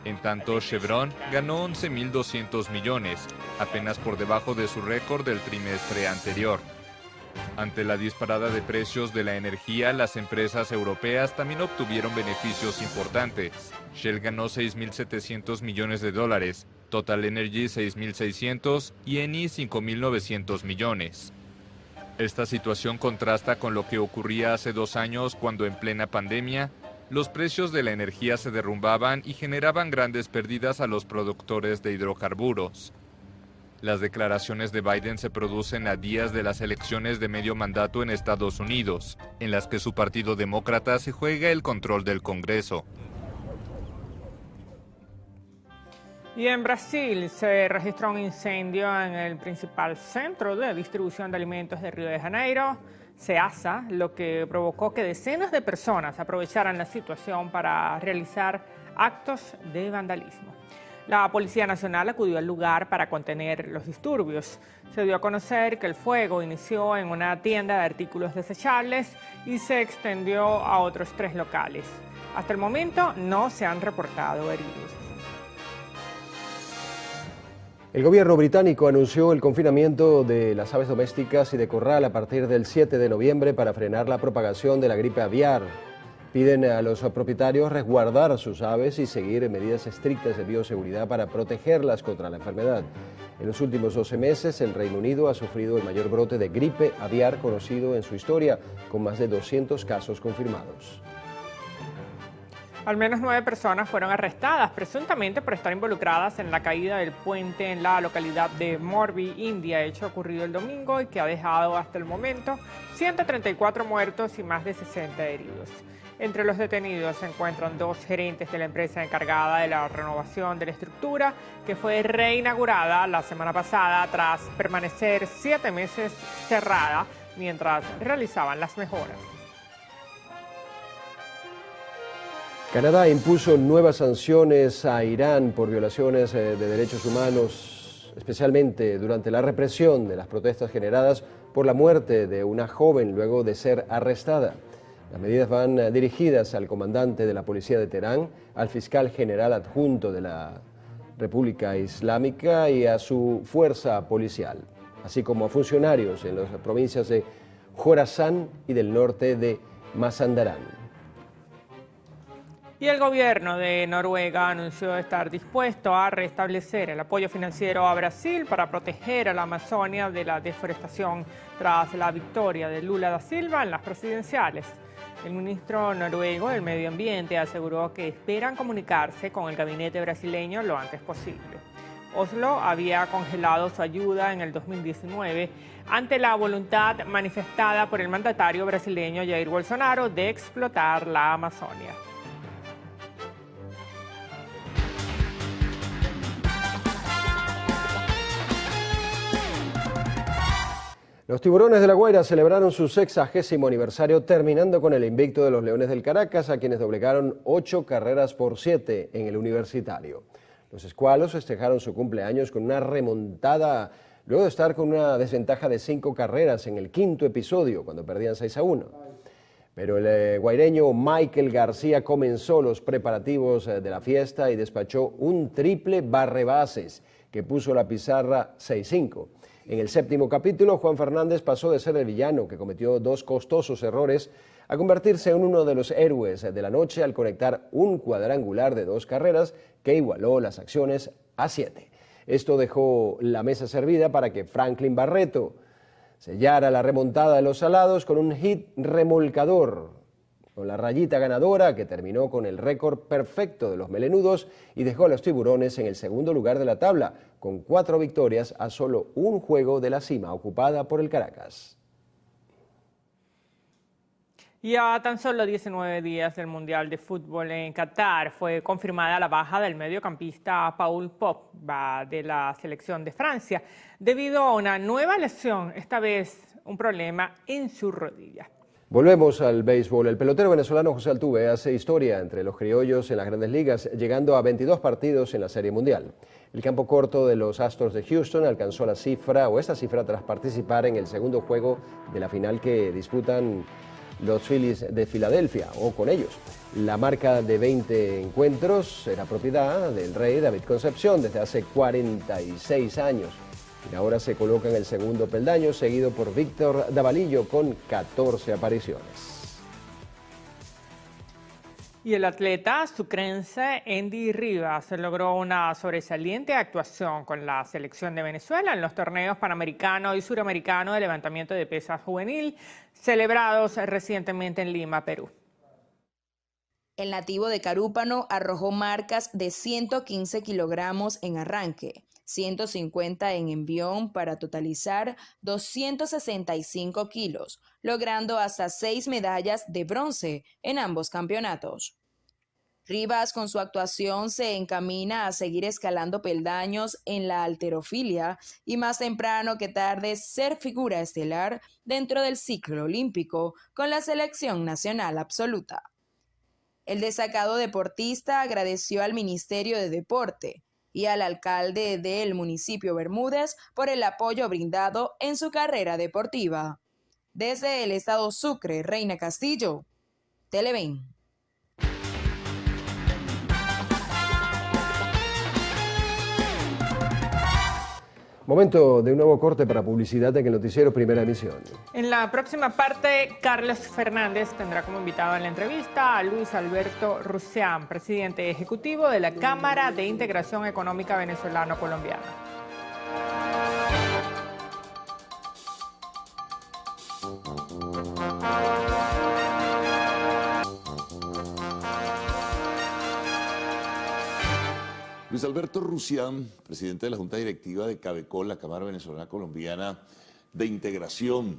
En tanto, Chevron ganó 11.200 millones, apenas por debajo de su récord del trimestre anterior. Ante la disparada de precios de la energía, las empresas europeas también obtuvieron beneficios importantes. Shell ganó $6.700 millones, Total Energy $6.600 y Eni $5.900 millones. Esta situación contrasta con lo que ocurría hace 2 años cuando en plena pandemia, los precios de la energía se derrumbaban y generaban grandes pérdidas a los productores de hidrocarburos. Las declaraciones de Biden se producen a días de las elecciones de medio mandato en Estados Unidos, en las que su partido demócrata se juega el control del Congreso. Y en Brasil se registró un incendio en el principal centro de distribución de alimentos de Río de Janeiro, Ceasa, lo que provocó que decenas de personas aprovecharan la situación para realizar actos de vandalismo. La Policía Nacional acudió al lugar para contener los disturbios. Se dio a conocer que el fuego inició en una tienda de artículos desechables y se extendió a otros 3 locales. Hasta el momento no se han reportado heridos. El gobierno británico anunció el confinamiento de las aves domésticas y de corral a partir del 7 de noviembre para frenar la propagación de la gripe aviar. Piden a los propietarios resguardar a sus aves y seguir medidas estrictas de bioseguridad para protegerlas contra la enfermedad. En los últimos 12 meses, el Reino Unido ha sufrido el mayor brote de gripe aviar conocido en su historia, con más de 200 casos confirmados. Al menos 9 personas fueron arrestadas, presuntamente por estar involucradas en la caída del puente en la localidad de Morbi, India, hecho ocurrido el domingo y que ha dejado hasta el momento 134 muertos y más de 60 heridos. Entre los detenidos se encuentran 2 gerentes de la empresa encargada de la renovación de la estructura, que fue reinaugurada la semana pasada tras permanecer 7 meses cerrada mientras realizaban las mejoras. Canadá impuso nuevas sanciones a Irán por violaciones de derechos humanos, especialmente durante la represión de las protestas generadas por la muerte de una joven luego de ser arrestada. Las medidas van dirigidas al comandante de la policía de Teherán, al fiscal general adjunto de la República Islámica y a su fuerza policial, así como a funcionarios en las provincias de Jorazán y del norte de Mazandarán. Y el gobierno de Noruega anunció estar dispuesto a restablecer el apoyo financiero a Brasil para proteger a la Amazonia de la deforestación tras la victoria de Lula da Silva en las presidenciales. El ministro noruego del Medio Ambiente aseguró que esperan comunicarse con el gabinete brasileño lo antes posible. Oslo había congelado su ayuda en el 2019 ante la voluntad manifestada por el mandatario brasileño Jair Bolsonaro de explotar la Amazonia. Los Tiburones de La Guaira celebraron su 60º aniversario terminando con el invicto de los Leones del Caracas, a quienes doblegaron 8 carreras por 7 en el Universitario. Los escualos festejaron su cumpleaños con una remontada luego de estar con una desventaja de 5 carreras en el 5º episodio, cuando perdían 6-1. Pero el guaireño Michael García comenzó los preparativos de la fiesta y despachó un triple barrebases que puso la pizarra 6-5. En el 7º capítulo, Juan Fernández pasó de ser el villano, que cometió 2 costosos errores, a convertirse en uno de los héroes de la noche al conectar un cuadrangular de 2 carreras que igualó las acciones a 7. Esto dejó la mesa servida para que Franklin Barreto sellara la remontada de los Salados con un hit remolcador, con la rayita ganadora que terminó con el récord perfecto de los melenudos y dejó a los Tiburones en el 2º lugar de la tabla, con 4 victorias a solo un juego de la cima ocupada por el Caracas. Y a tan solo 19 días del Mundial de Fútbol en Qatar fue confirmada la baja del mediocampista Paul Pogba de la selección de Francia debido a una nueva lesión, esta vez un problema en su rodilla. Volvemos al béisbol. El pelotero venezolano José Altuve hace historia entre los criollos en las Grandes Ligas, llegando a 22 partidos en la Serie Mundial. El campo corto de los Astros de Houston alcanzó esta cifra tras participar en el 2º juego de la final que disputan los Phillies de Filadelfia, o con ellos. La marca de 20 encuentros era propiedad del rey David Concepción desde hace 46 años. Y ahora se coloca en el 2º peldaño, seguido por Víctor Davalillo con 14 apariciones. Y el atleta sucrense Andy Rivas logró una sobresaliente actuación con la selección de Venezuela en los torneos panamericano y suramericano de levantamiento de pesas juvenil celebrados recientemente en Lima, Perú. El nativo de Carúpano arrojó marcas de 115 kilogramos en arranque, 150 en envión para totalizar 265 kilos, logrando hasta 6 medallas de bronce en ambos campeonatos. Rivas con su actuación se encamina a seguir escalando peldaños en la halterofilia y más temprano que tarde ser figura estelar dentro del ciclo olímpico con la selección nacional absoluta. El destacado deportista agradeció al Ministerio de Deporte y al alcalde del municipio Bermúdez por el apoyo brindado en su carrera deportiva. Desde el estado Sucre, Reina Castillo, Televen. Momento de un nuevo corte para publicidad en el noticiero Primera Emisión. En la próxima parte, Carlos Fernández tendrá como invitado en la entrevista a Luis Alberto Rusián, presidente ejecutivo de la Cámara de Integración Económica Venezolano-Colombiana. Luis Alberto Rusián, presidente de la Junta Directiva de CABECOL, la Cámara Venezolana Colombiana de Integración,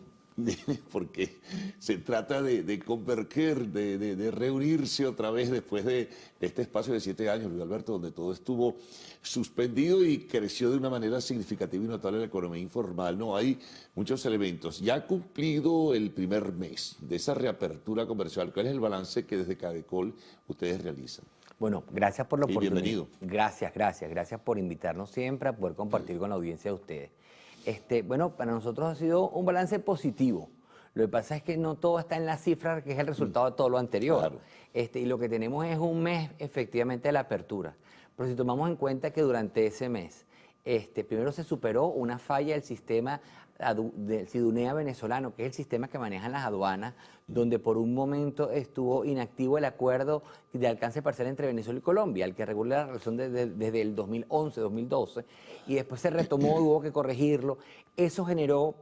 porque se trata de converger, de reunirse otra vez después de este espacio de 7 años, Luis Alberto, donde todo estuvo suspendido y creció de una manera significativa y notable la economía informal. No, hay muchos elementos. Ya ha cumplido el primer mes de esa reapertura comercial. ¿Cuál es el balance que desde Cadecol ustedes realizan? Bueno, gracias por la oportunidad. Bienvenido. Gracias por invitarnos siempre a poder compartir con la audiencia de ustedes. Bueno, para nosotros ha sido un balance positivo. Lo que pasa es que no todo está en la cifra, que es el resultado de todo lo anterior. Claro. Y lo que tenemos es un mes, efectivamente, de la apertura. Pero si tomamos en cuenta que durante ese mes, primero se superó una falla del sistema del Sidunea venezolano, que es el sistema que manejan las aduanas, donde por un momento estuvo inactivo el acuerdo de alcance parcial entre Venezuela y Colombia, el que regula la relación desde el 2011-2012, y después se retomó y hubo que corregirlo. Eso generó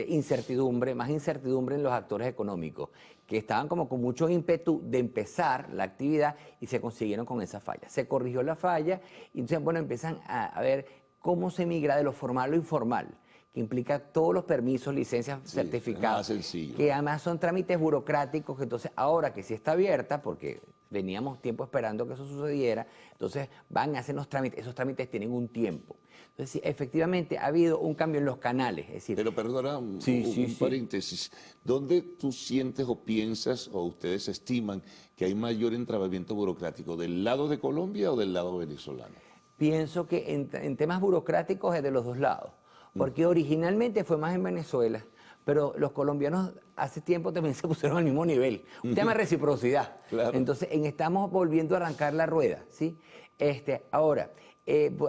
incertidumbre, más incertidumbre en los actores económicos, que estaban como con mucho ímpetu de empezar la actividad y se consiguieron con esa falla. Se corrigió la falla y entonces, bueno, empiezan a ver cómo se migra de lo formal a lo informal, que implica todos los permisos, licencias, certificados, que además son trámites burocráticos, que entonces ahora que sí está abierta, porque veníamos tiempo esperando que eso sucediera, entonces van a hacer los trámites, esos trámites tienen un tiempo. Entonces, sí, efectivamente ha habido un cambio en los canales. Es decir, pero perdona un paréntesis. ¿Dónde tú sientes o piensas o ustedes estiman que hay mayor entrabamiento burocrático? ¿Del lado de Colombia o del lado venezolano? Pienso que en temas burocráticos es de los dos lados. Porque originalmente fue más en Venezuela, pero los colombianos hace tiempo también se pusieron al mismo nivel. Un tema de reciprocidad. Claro. Entonces, estamos volviendo a arrancar la rueda, ¿sí? Ahora,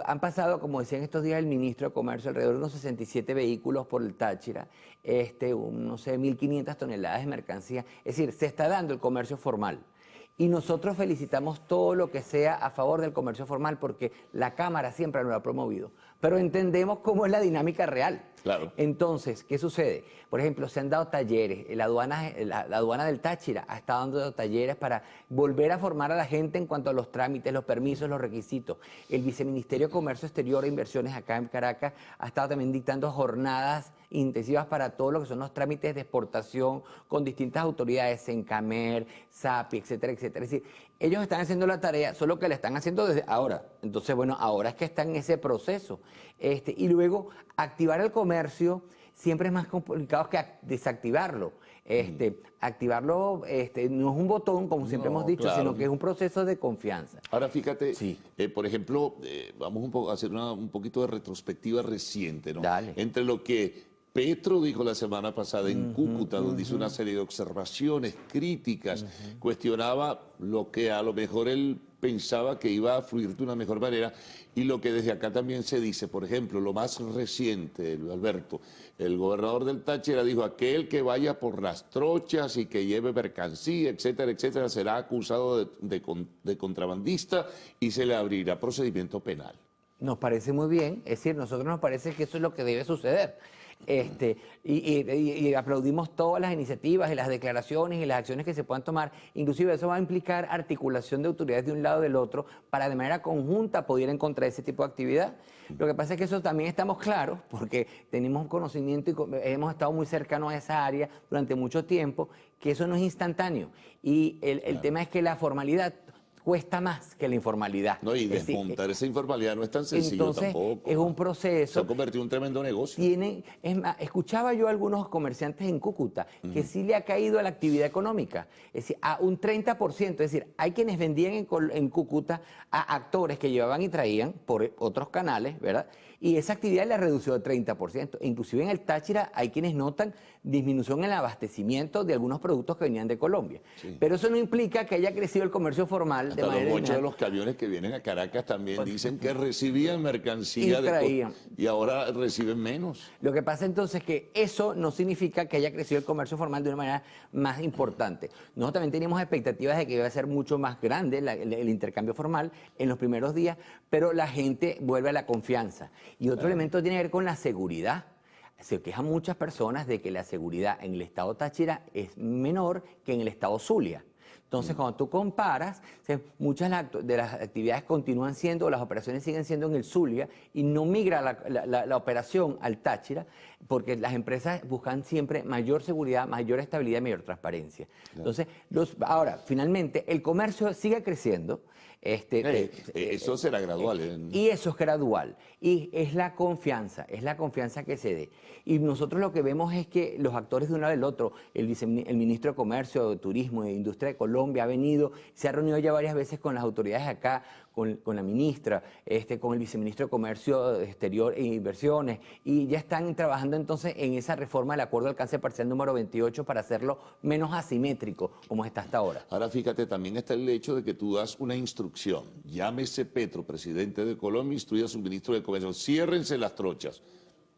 han pasado, como decía en estos días el ministro de Comercio, alrededor de unos 67 vehículos por el Táchira, no sé, 1.500 toneladas de mercancía. Es decir, se está dando el comercio formal. Y nosotros felicitamos todo lo que sea a favor del comercio formal porque la Cámara siempre lo ha promovido. Pero entendemos cómo es la dinámica real. Claro. Entonces, ¿qué sucede? Por ejemplo, se han dado talleres. La aduana del Táchira ha estado dando talleres para volver a formar a la gente en cuanto a los trámites, los permisos, los requisitos. El Viceministerio de Comercio Exterior e Inversiones acá en Caracas ha estado también dictando jornadas intensivas para todo lo que son los trámites de exportación con distintas autoridades, Sencamer, SAPI, etcétera, etcétera. Es decir, ellos están haciendo la tarea, solo que la están haciendo desde ahora. Entonces, bueno, ahora es que están en ese proceso. Y luego, activar el comercio siempre es más complicado que desactivarlo. Activarlo no es un botón, como siempre hemos dicho, claro, sino que es un proceso de confianza. Ahora, fíjate, por ejemplo, vamos a hacer un poquito de retrospectiva reciente, ¿no? Dale. Entre lo que Petro dijo la semana pasada en Cúcuta, donde hizo una serie de observaciones críticas, cuestionaba lo que a lo mejor él pensaba que iba a fluir de una mejor manera, y lo que desde acá también se dice, por ejemplo, lo más reciente, Luis Alberto, el gobernador del Táchira dijo: aquel que vaya por las trochas y que lleve mercancía, etcétera, etcétera, será acusado de contrabandista y se le abrirá procedimiento penal. Nos parece muy bien, es decir, nosotros nos parece que eso es lo que debe suceder. Y aplaudimos todas las iniciativas y las declaraciones y las acciones que se puedan tomar. Inclusive eso va a implicar articulación de autoridades de un lado y del otro para de manera conjunta poder encontrar ese tipo de actividad. Lo que pasa es que eso también estamos claros porque tenemos conocimiento y hemos estado muy cercanos a esa área durante mucho tiempo, que eso no es instantáneo. Y el tema es que la formalidad cuesta más que la informalidad. No, y desmontar esa informalidad no es tan sencillo entonces, tampoco. Es un proceso. Se ha convertido en un tremendo negocio. Es más, escuchaba yo a algunos comerciantes en Cúcuta que sí le ha caído a la actividad económica, es decir, a un 30%. Es decir, hay quienes vendían en Cúcuta a actores que llevaban y traían por otros canales, ¿verdad? Y esa actividad le redució de 30%. Inclusive en el Táchira hay quienes notan disminución en el abastecimiento de algunos productos que venían de Colombia. Sí. Pero eso no implica que haya crecido el comercio formal. Hasta de manera muchos de los camiones que vienen a Caracas también dicen que recibían mercancía y ahora reciben menos. Lo que pasa entonces es que eso no significa que haya crecido el comercio formal de una manera más importante. Nosotros también teníamos expectativas de que iba a ser mucho más grande el intercambio formal en los primeros días, pero la gente vuelve a la confianza. Y otro elemento tiene que ver con la seguridad. Se quejan muchas personas de que la seguridad en el estado Táchira es menor que en el estado Zulia. Entonces, cuando tú comparas, muchas de las actividades continúan siendo, las operaciones siguen siendo en el Zulia y no migra la operación al Táchira, porque las empresas buscan siempre mayor seguridad, mayor estabilidad y mayor transparencia. Entonces, ahora, finalmente, el comercio sigue creciendo. Eso será gradual. Y eso es gradual. Y es la confianza que se dé. Y nosotros lo que vemos es que los actores de un lado y del otro, el ministro de Comercio, de Turismo e Industria de Colombia ha venido, se ha reunido ya varias veces con las autoridades acá, con la ministra, con el viceministro de Comercio Exterior e Inversiones, y ya están trabajando entonces en esa reforma del Acuerdo de Alcance Parcial número 28 para hacerlo menos asimétrico, como está hasta ahora. Ahora fíjate, también está el hecho de que tú das una instrucción, llámese Petro, presidente de Colombia, instruye a su ministro de Comercio, ciérrense las trochas.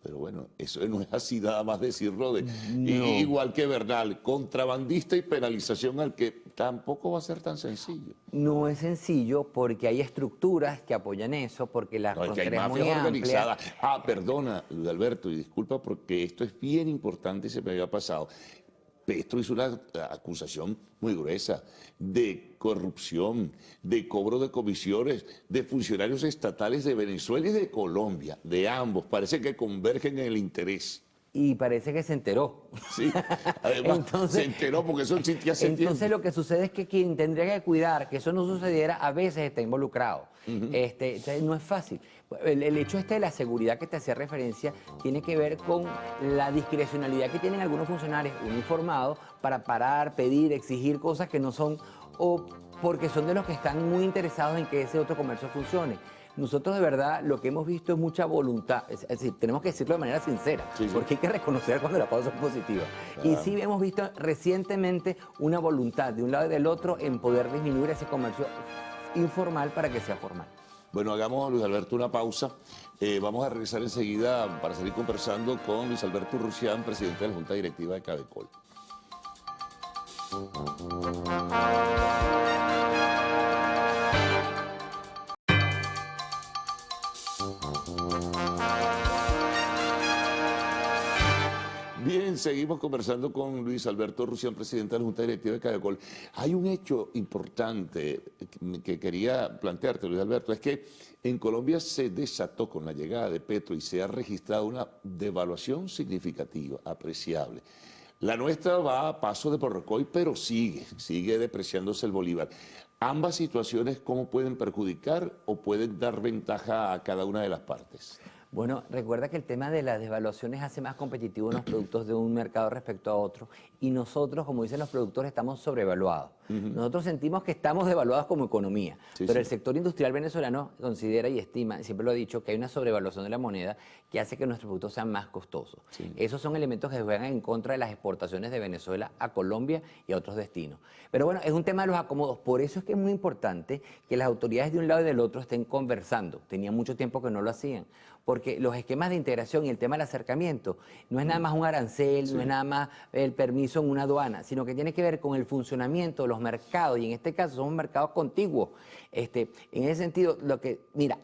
Pero bueno, eso no es así nada más decirlo, igual que Bernal, contrabandista y penalización al que tampoco va a ser tan sencillo. No es sencillo porque hay estructuras que apoyan eso, porque la frontera es muy amplia. Perdona, Luis Alberto, y disculpa porque esto es bien importante y se me había pasado. Petro hizo una acusación muy gruesa de corrupción, de cobro de comisiones de funcionarios estatales de Venezuela y de Colombia, de ambos. Parece que convergen en el interés. Y parece que se enteró. Sí, además se enteró porque eso existía hace tiempo. Entonces lo que sucede es que quien tendría que cuidar que eso no sucediera a veces está involucrado. Entonces no es fácil. El hecho de la seguridad que te hacía referencia tiene que ver con la discrecionalidad que tienen algunos funcionarios uniformados para parar, pedir, exigir cosas que no son, o porque son de los que están muy interesados en que ese otro comercio funcione. Nosotros de verdad lo que hemos visto es mucha voluntad, es decir, tenemos que decirlo de manera sincera, porque hay que reconocer cuando las cosas son positivas. Y sí hemos visto recientemente una voluntad de un lado y del otro en poder disminuir ese comercio informal para que sea formal. Bueno, hagamos, Luis Alberto, una pausa. Vamos a regresar enseguida para seguir conversando con Luis Alberto Urrusián, presidente de la Junta Directiva de Cabecol. Bien, seguimos conversando con Luis Alberto Urrusián, presidente de la Junta Directiva de Cabecol. Hay un hecho importante que quería plantearte, Luis Alberto, es que en Colombia se desató con la llegada de Petro y se ha registrado una devaluación significativa, apreciable. La nuestra va a paso de Porrocoy, pero sigue depreciándose el bolívar. Ambas situaciones, ¿cómo pueden perjudicar o pueden dar ventaja a cada una de las partes? Bueno, recuerda que el tema de las devaluaciones hace más competitivos los productos de un mercado respecto a otro, y nosotros, como dicen los productores, estamos sobrevaluados. Nosotros sentimos que estamos devaluados como economía, pero el sector industrial venezolano considera y estima, y siempre lo ha dicho, que hay una sobrevaluación de la moneda que hace que nuestros productos sean más costosos. Esos son elementos que juegan en contra de las exportaciones de Venezuela a Colombia y a otros destinos. Pero bueno, es un tema de los acomodos. Por eso es que es muy importante que las autoridades de un lado y del otro estén conversando. Tenía mucho tiempo que no lo hacían, porque los esquemas de integración y el tema del acercamiento no es nada más un arancel, no es nada más el permiso en una aduana, sino que tiene que ver con el funcionamiento de los mercados, y en este caso son mercados contiguos. En ese sentido,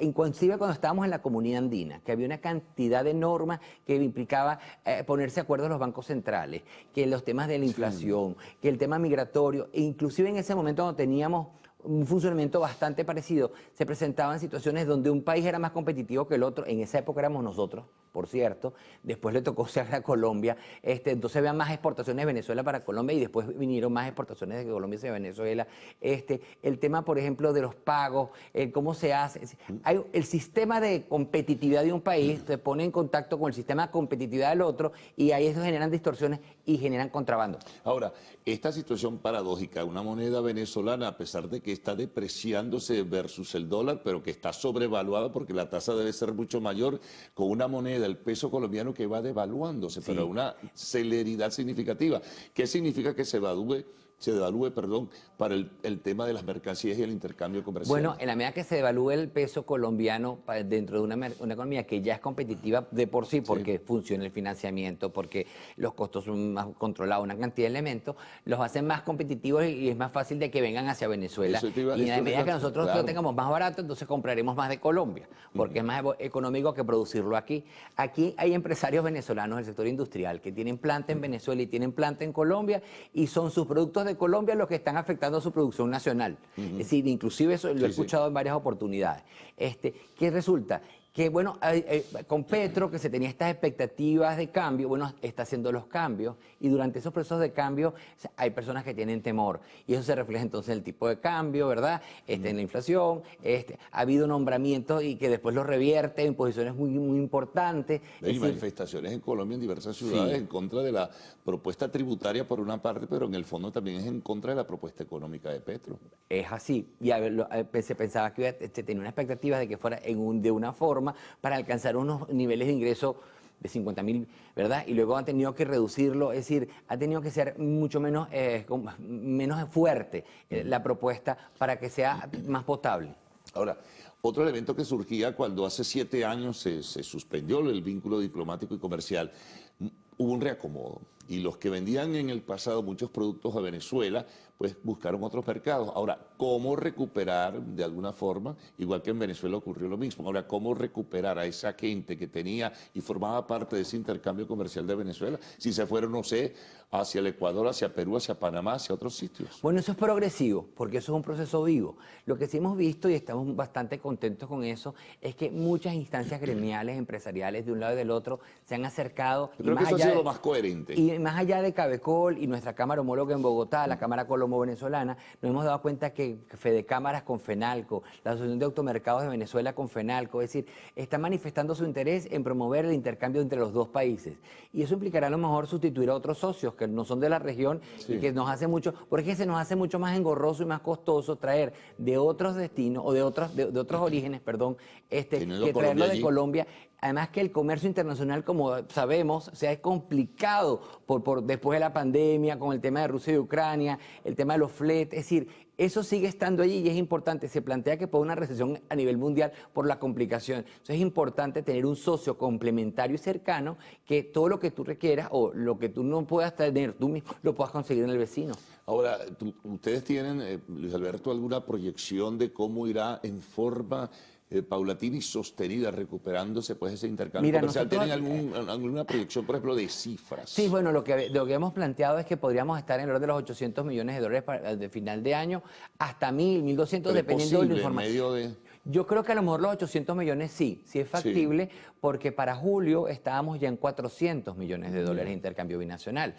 inclusive cuando estábamos en la comunidad andina, que había una cantidad de normas que implicaba ponerse de acuerdo a los bancos centrales, que los temas de la inflación, que el tema migratorio, e inclusive en ese momento cuando teníamos un funcionamiento bastante parecido, se presentaban situaciones donde un país era más competitivo que el otro. En esa época éramos nosotros, por cierto, después le tocó ser a Colombia, entonces había más exportaciones de Venezuela para Colombia y después vinieron más exportaciones de Colombia hacia Venezuela. El tema, por ejemplo, de los pagos, cómo se hace. Hay el sistema de competitividad de un país se pone en contacto con el sistema de competitividad del otro, y ahí eso generan distorsiones y generan contrabando. Ahora, esta situación paradójica, una moneda venezolana, a pesar de que está depreciándose versus el dólar, pero que está sobrevaluada porque la tasa debe ser mucho mayor, con una moneda, el peso colombiano, que va devaluándose, pero a una celeridad significativa. ¿Qué significa que se devalúe, para el tema de las mercancías y el intercambio comercial? Bueno, en la medida que se devalúe el peso colombiano dentro de una economía que ya es competitiva de por sí, porque funciona el financiamiento, porque los costos son más controlados, una cantidad de elementos, los hacen más competitivos y es más fácil de que vengan hacia Venezuela. Y en la medida que nosotros lo tengamos más barato, entonces compraremos más de Colombia, porque es más económico que producirlo aquí. Aquí hay empresarios venezolanos del sector industrial que tienen planta en Venezuela y tienen planta en Colombia, y son sus productos de Colombia los que están afectando su producción nacional. Es decir, inclusive eso lo he escuchado en varias oportunidades. ¿Qué resulta? Que bueno, con Petro, que se tenía estas expectativas de cambio, bueno, está haciendo los cambios y durante esos procesos de cambio hay personas que tienen temor y eso se refleja entonces en el tipo de cambio, ¿verdad? En la inflación, ha habido nombramientos y que después los revierte en posiciones muy importantes. Hay manifestaciones en Colombia, en diversas ciudades, en contra de la propuesta tributaria por una parte, pero en el fondo también es en contra de la propuesta económica de Petro. Es así, y se pensaba que se tenía una expectativa de que fuera de una forma para alcanzar unos niveles de ingreso de 50.000, ¿verdad? Y luego han tenido que reducirlo, es decir, ha tenido que ser mucho menos fuerte la propuesta para que sea más potable. Ahora, otro elemento que surgía cuando hace 7 años se suspendió el vínculo diplomático y comercial, hubo un reacomodo. Y los que vendían en el pasado muchos productos a Venezuela, pues buscaron otros mercados. Ahora, ¿cómo recuperar de alguna forma? Igual que en Venezuela ocurrió lo mismo. Ahora, ¿cómo recuperar a esa gente que tenía y formaba parte de ese intercambio comercial de Venezuela? Si se fueron, no sé, hacia el Ecuador, hacia Perú, hacia Panamá, hacia otros sitios. Bueno, eso es progresivo, porque eso es un proceso vivo. Lo que sí hemos visto, y estamos bastante contentos con eso, es que muchas instancias gremiales, empresariales, de un lado y del otro, se han acercado. Yo creo que eso ha sido lo más coherente. Y más allá de Cabecol y nuestra Cámara homóloga en Bogotá, la Cámara Colombo-Venezolana, nos hemos dado cuenta que Fedecámaras con FENALCO, la Asociación de Automercados de Venezuela con FENALCO, es decir, están manifestando su interés en promover el intercambio entre los dos países. Y eso implicará a lo mejor sustituir a otros socios que no son de la región y que nos hace mucho, porque se nos hace mucho más engorroso y más costoso traer de otros destinos o de otros orígenes, perdón, que traerlo de Colombia. Además que el comercio internacional, como sabemos, se ha complicado después de la pandemia, con el tema de Rusia y Ucrania, el tema de los fletes, es decir, eso sigue estando allí y es importante. Se plantea que puede haber una recesión a nivel mundial por la complicación. Entonces es importante tener un socio complementario y cercano que todo lo que tú requieras o lo que tú no puedas tener tú mismo, lo puedas conseguir en el vecino. Ahora, ¿ustedes tienen, Luis Alberto, alguna proyección de cómo irá en forma paulatina y sostenida recuperándose pues ese intercambio comercial? ¿Tienen alguna proyección, por ejemplo, de cifras? Sí, bueno, lo que hemos planteado es que podríamos estar en el orden de los $800 millones de final de año hasta 1.000, 1.200, dependiendo de la información. Yo creo que a lo mejor los 800 millones sí es factible, porque para julio estábamos ya en $400 millones de intercambio binacional.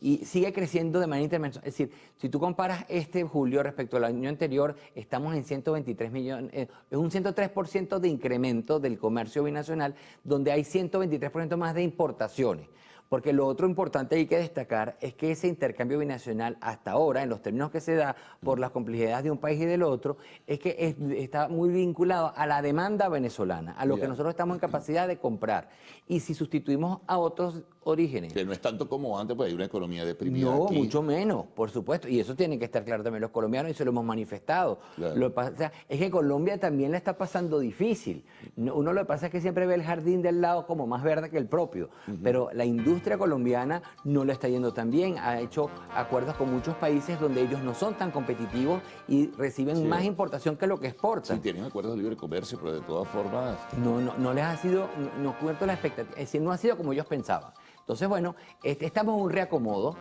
Y sigue creciendo de manera intermensual. Es decir, si tú comparas este julio respecto al año anterior, estamos en 123 millones, es un 103% de incremento del comercio binacional, donde hay 123% más de importaciones. Porque lo otro importante que hay que destacar es que ese intercambio binacional hasta ahora, en los términos que se da por las complejidades de un país y del otro, es que está muy vinculado a la demanda venezolana, a lo que nosotros estamos en capacidad de comprar. Y si sustituimos a otros orígenes... Que no es tanto como antes, pues hay una economía deprimida. No, aquí. mucho menos, por supuesto. Y eso tiene que estar claro también los colombianos y se lo hemos manifestado. Claro. O sea, es que Colombia también la está pasando difícil. Uno lo que pasa es que siempre ve el jardín del lado como más verde que el propio. Pero la industria colombiana no le está yendo tan bien. Ha hecho acuerdos con muchos países donde ellos no son tan competitivos y reciben más importación que lo que exportan. Sí, tienen acuerdos de libre comercio, pero de todas formas... No les ha sido, no cubierto la expectativa. Es decir, no ha sido como ellos pensaban. Entonces, bueno, estamos en un reacomodo.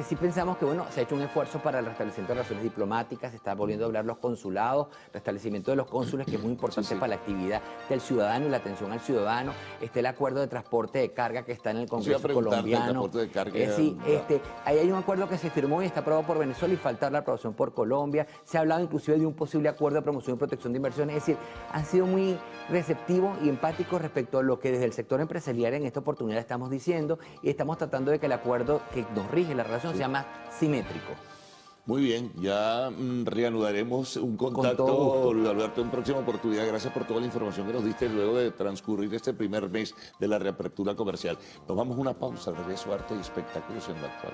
Sí pensamos que, bueno, se ha hecho un esfuerzo para el restablecimiento de relaciones diplomáticas, se está volviendo a hablar los consulados, restablecimiento de los cónsules, que es muy importante para la actividad del ciudadano y la atención al ciudadano. El acuerdo de transporte de carga que está en el Congreso colombiano. El transporte de carga, ahí hay un acuerdo que se firmó y está aprobado por Venezuela y falta la aprobación por Colombia. Se ha hablado inclusive de un posible acuerdo de promoción y protección de inversiones. Es decir, han sido muy receptivos y empáticos respecto a lo que desde el sector empresarial en esta oportunidad estamos diciendo, y estamos tratando de que el acuerdo que nos rige la relación sea más simétrico. Muy bien, ya reanudaremos un contacto, Luis Alberto, en próxima oportunidad. Gracias por toda la información que nos diste luego de transcurrir este primer mes de la reapertura comercial. Nos vamos a una pausa, regreso a Arte y Espectáculos en lo Actual.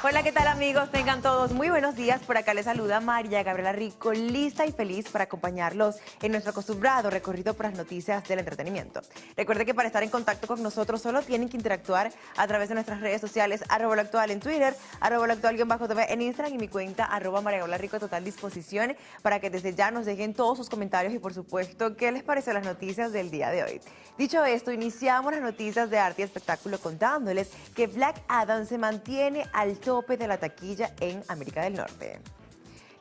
Hola, ¿qué tal amigos? Tengan todos muy buenos días. Por acá les saluda María Gabriela Rico, lista y feliz para acompañarlos en nuestro acostumbrado recorrido por las noticias del entretenimiento. Recuerde que para estar en contacto con nosotros solo tienen que interactuar a través de nuestras redes sociales, @LoActual en Twitter, @LoActual_TV en Instagram y mi cuenta @María Gabriela Rico a total disposición para que desde ya nos dejen todos sus comentarios y por supuesto qué les pareció las noticias del día de hoy. Dicho esto, iniciamos las noticias de arte y espectáculo contándoles que Black Adam se mantiene al tope de la taquilla en América del Norte.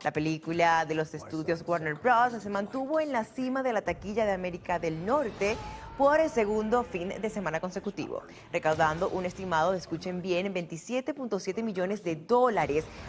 La película de los estudios Warner Bros. Se mantuvo en la cima de la taquilla de América del Norte por el segundo fin de semana consecutivo, recaudando un estimado, escuchen bien, $27.7 millones.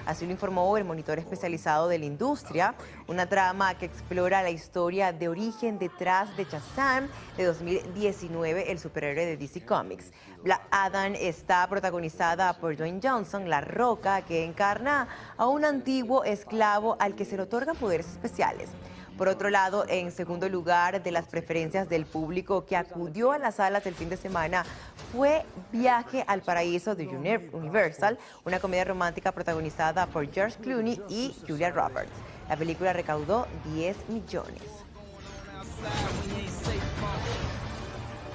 Así lo informó el monitor especializado de la industria, una trama que explora la historia de origen detrás de Shazam de 2019, el superhéroe de DC Comics. Black Adam está protagonizada por Dwayne Johnson, La Roca, que encarna a un antiguo esclavo al que se le otorgan poderes especiales. Por otro lado, en segundo lugar de las preferencias del público que acudió a las salas el fin de semana fue Viaje al Paraíso de Universal, una comedia romántica protagonizada por George Clooney y Julia Roberts. La película recaudó 10 millones.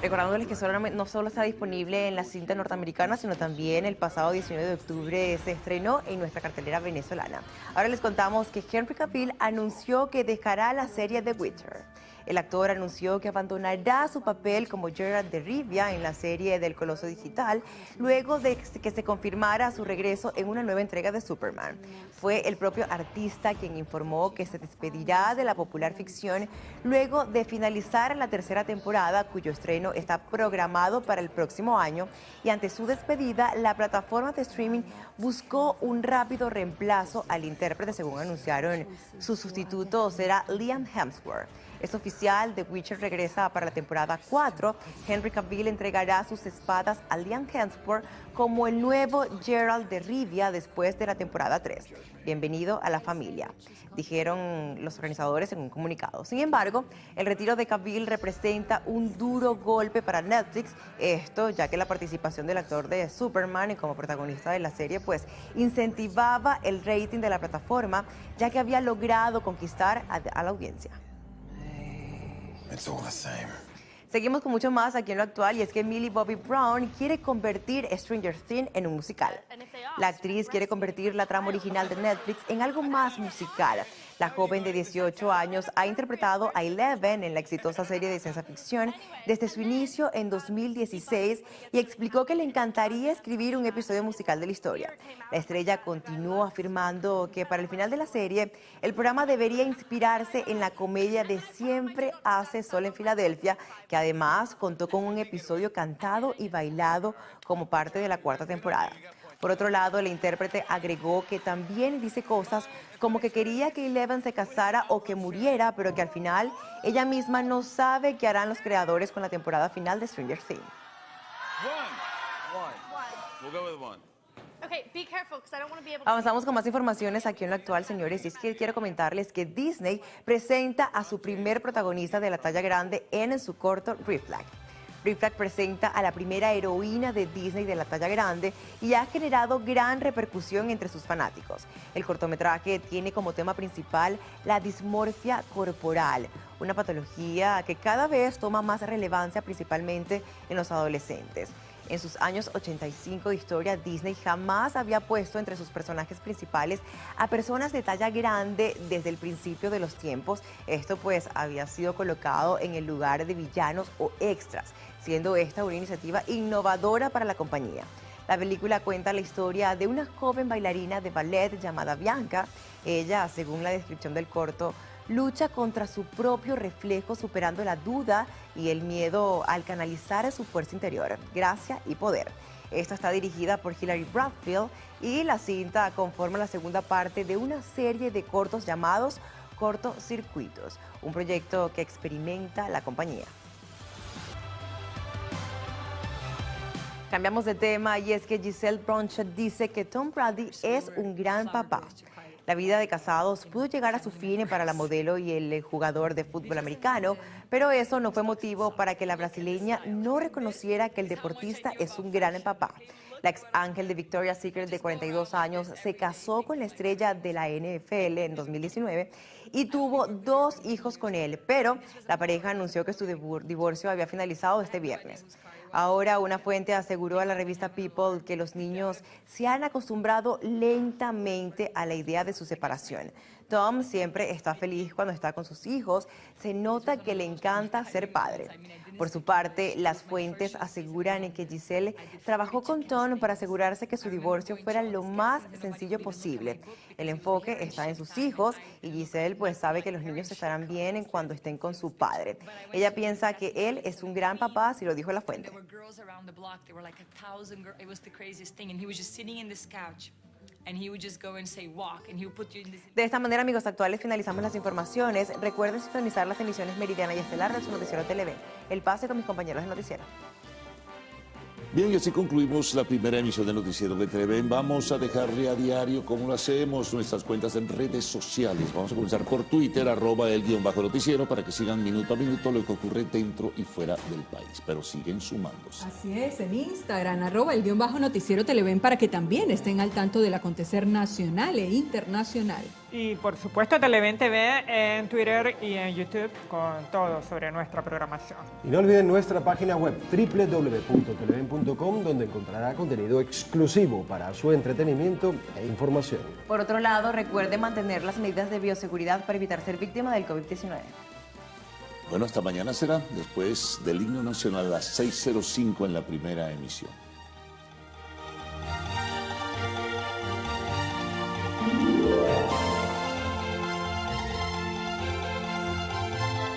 Recordándoles que no solo está disponible en la cinta norteamericana, sino también el pasado 19 de octubre se estrenó en nuestra cartelera venezolana. Ahora les contamos que Henry Cavill anunció que dejará la serie The Witcher. El actor anunció que abandonará su papel como Geralt de Rivia en la serie del Coloso Digital, luego de que se confirmara su regreso en una nueva entrega de Superman. Fue el propio artista quien informó que se despedirá de la popular ficción luego de finalizar la tercera temporada, cuyo estreno está programado para el próximo año, y ante su despedida, la plataforma de streaming buscó un rápido reemplazo al intérprete. Según anunciaron, su sustituto será Liam Hemsworth. Es oficial, The Witcher regresa para la temporada 4. Henry Cavill entregará sus espadas a Liam Hemsworth como el nuevo Geralt de Rivia después de la temporada 3. Bienvenido a la familia, dijeron los organizadores en un comunicado. Sin embargo, el retiro de Cavill representa un duro golpe para Netflix, esto ya que la participación del actor de Superman como protagonista de la serie pues incentivaba el rating de la plataforma, ya que había logrado conquistar a la audiencia. Seguimos con mucho más aquí en Lo Actual, y es que Millie Bobby Brown quiere convertir Stranger Things en un musical. La actriz quiere convertir la trama original de Netflix en algo más musical. La joven de 18 años ha interpretado a Eleven en la exitosa serie de ciencia ficción desde su inicio en 2016 y explicó que le encantaría escribir un episodio musical de la historia. La estrella continuó afirmando que para el final de la serie, el programa debería inspirarse en la comedia de Siempre hace sol en Filadelfia, que además contó con un episodio cantado y bailado como parte de la cuarta temporada. Por otro lado, el intérprete agregó que también dice cosas como que quería que Eleven se casara o que muriera, pero que al final ella misma no sabe qué harán los creadores con la temporada final de Stranger Things. Avanzamos con más informaciones aquí en Lo Actual, señores, y es que quiero comentarles que Disney presenta a su primer protagonista de la talla grande en su corto Rift Flag. Rift Flag presenta a la primera heroína de Disney de la talla grande y ha generado gran repercusión entre sus fanáticos. El cortometraje tiene como tema principal la dismorfia corporal, una patología que cada vez toma más relevancia principalmente en los adolescentes. En sus años 85 de historia, Disney jamás había puesto entre sus personajes principales a personas de talla grande desde el principio de los tiempos. Esto pues había sido colocado en el lugar de villanos o extras, siendo esta una iniciativa innovadora para la compañía. La película cuenta la historia de una joven bailarina de ballet llamada Bianca. Ella, según la descripción del corto, lucha contra su propio reflejo, superando la duda y el miedo al canalizar su fuerza interior, gracia y poder. Esta está dirigida por Hilary Bradfield y la cinta conforma la segunda parte de una serie de cortos llamados Cortocircuitos, un proyecto que experimenta la compañía. Cambiamos de tema, y es que Gisele Bündchen dice que Tom Brady es un gran papá. La vida de casados pudo llegar a su fin para la modelo y el jugador de fútbol americano, pero eso no fue motivo para que la brasileña no reconociera que el deportista es un gran papá. La ex ángel de Victoria's Secret de 42 años se casó con la estrella de la NFL en 2019 y tuvo 2 hijos con él, pero la pareja anunció que su divorcio había finalizado este viernes. Ahora, una fuente aseguró a la revista People que los niños se han acostumbrado lentamente a la idea de su separación. Tom siempre está feliz cuando está con sus hijos, se nota que le encanta ser padre. Por su parte, las fuentes aseguran que Giselle trabajó con Tom para asegurarse que su divorcio fuera lo más sencillo posible. El enfoque está en sus hijos y Giselle pues sabe que los niños estarán bien cuando estén con su padre. Ella piensa que él es un gran papá, así lo dijo la fuente. De esta manera, amigos actuales, finalizamos las informaciones. Recuerden sintonizar las emisiones Meridiana y Estelar de su noticiero Televen. El pase con mis compañeros de noticiero. Bien, y así concluimos la primera emisión del noticiero de Televen. Vamos a dejarle a diario, como lo hacemos, nuestras cuentas en redes sociales. Vamos a comenzar por Twitter, @el_noticiero, para que sigan minuto a minuto lo que ocurre dentro y fuera del país. Pero siguen sumándose. Así es, en Instagram, @el_noticiero Televen, para que también estén al tanto del acontecer nacional e internacional. Y por supuesto Televen TV en Twitter y en YouTube con todo sobre nuestra programación. Y no olviden nuestra página web www.televen.com, donde encontrará contenido exclusivo para su entretenimiento e información. Por otro lado, recuerde mantener las medidas de bioseguridad para evitar ser víctima del COVID-19. Bueno, hasta mañana será, después del himno nacional a las 6:05 en la primera emisión.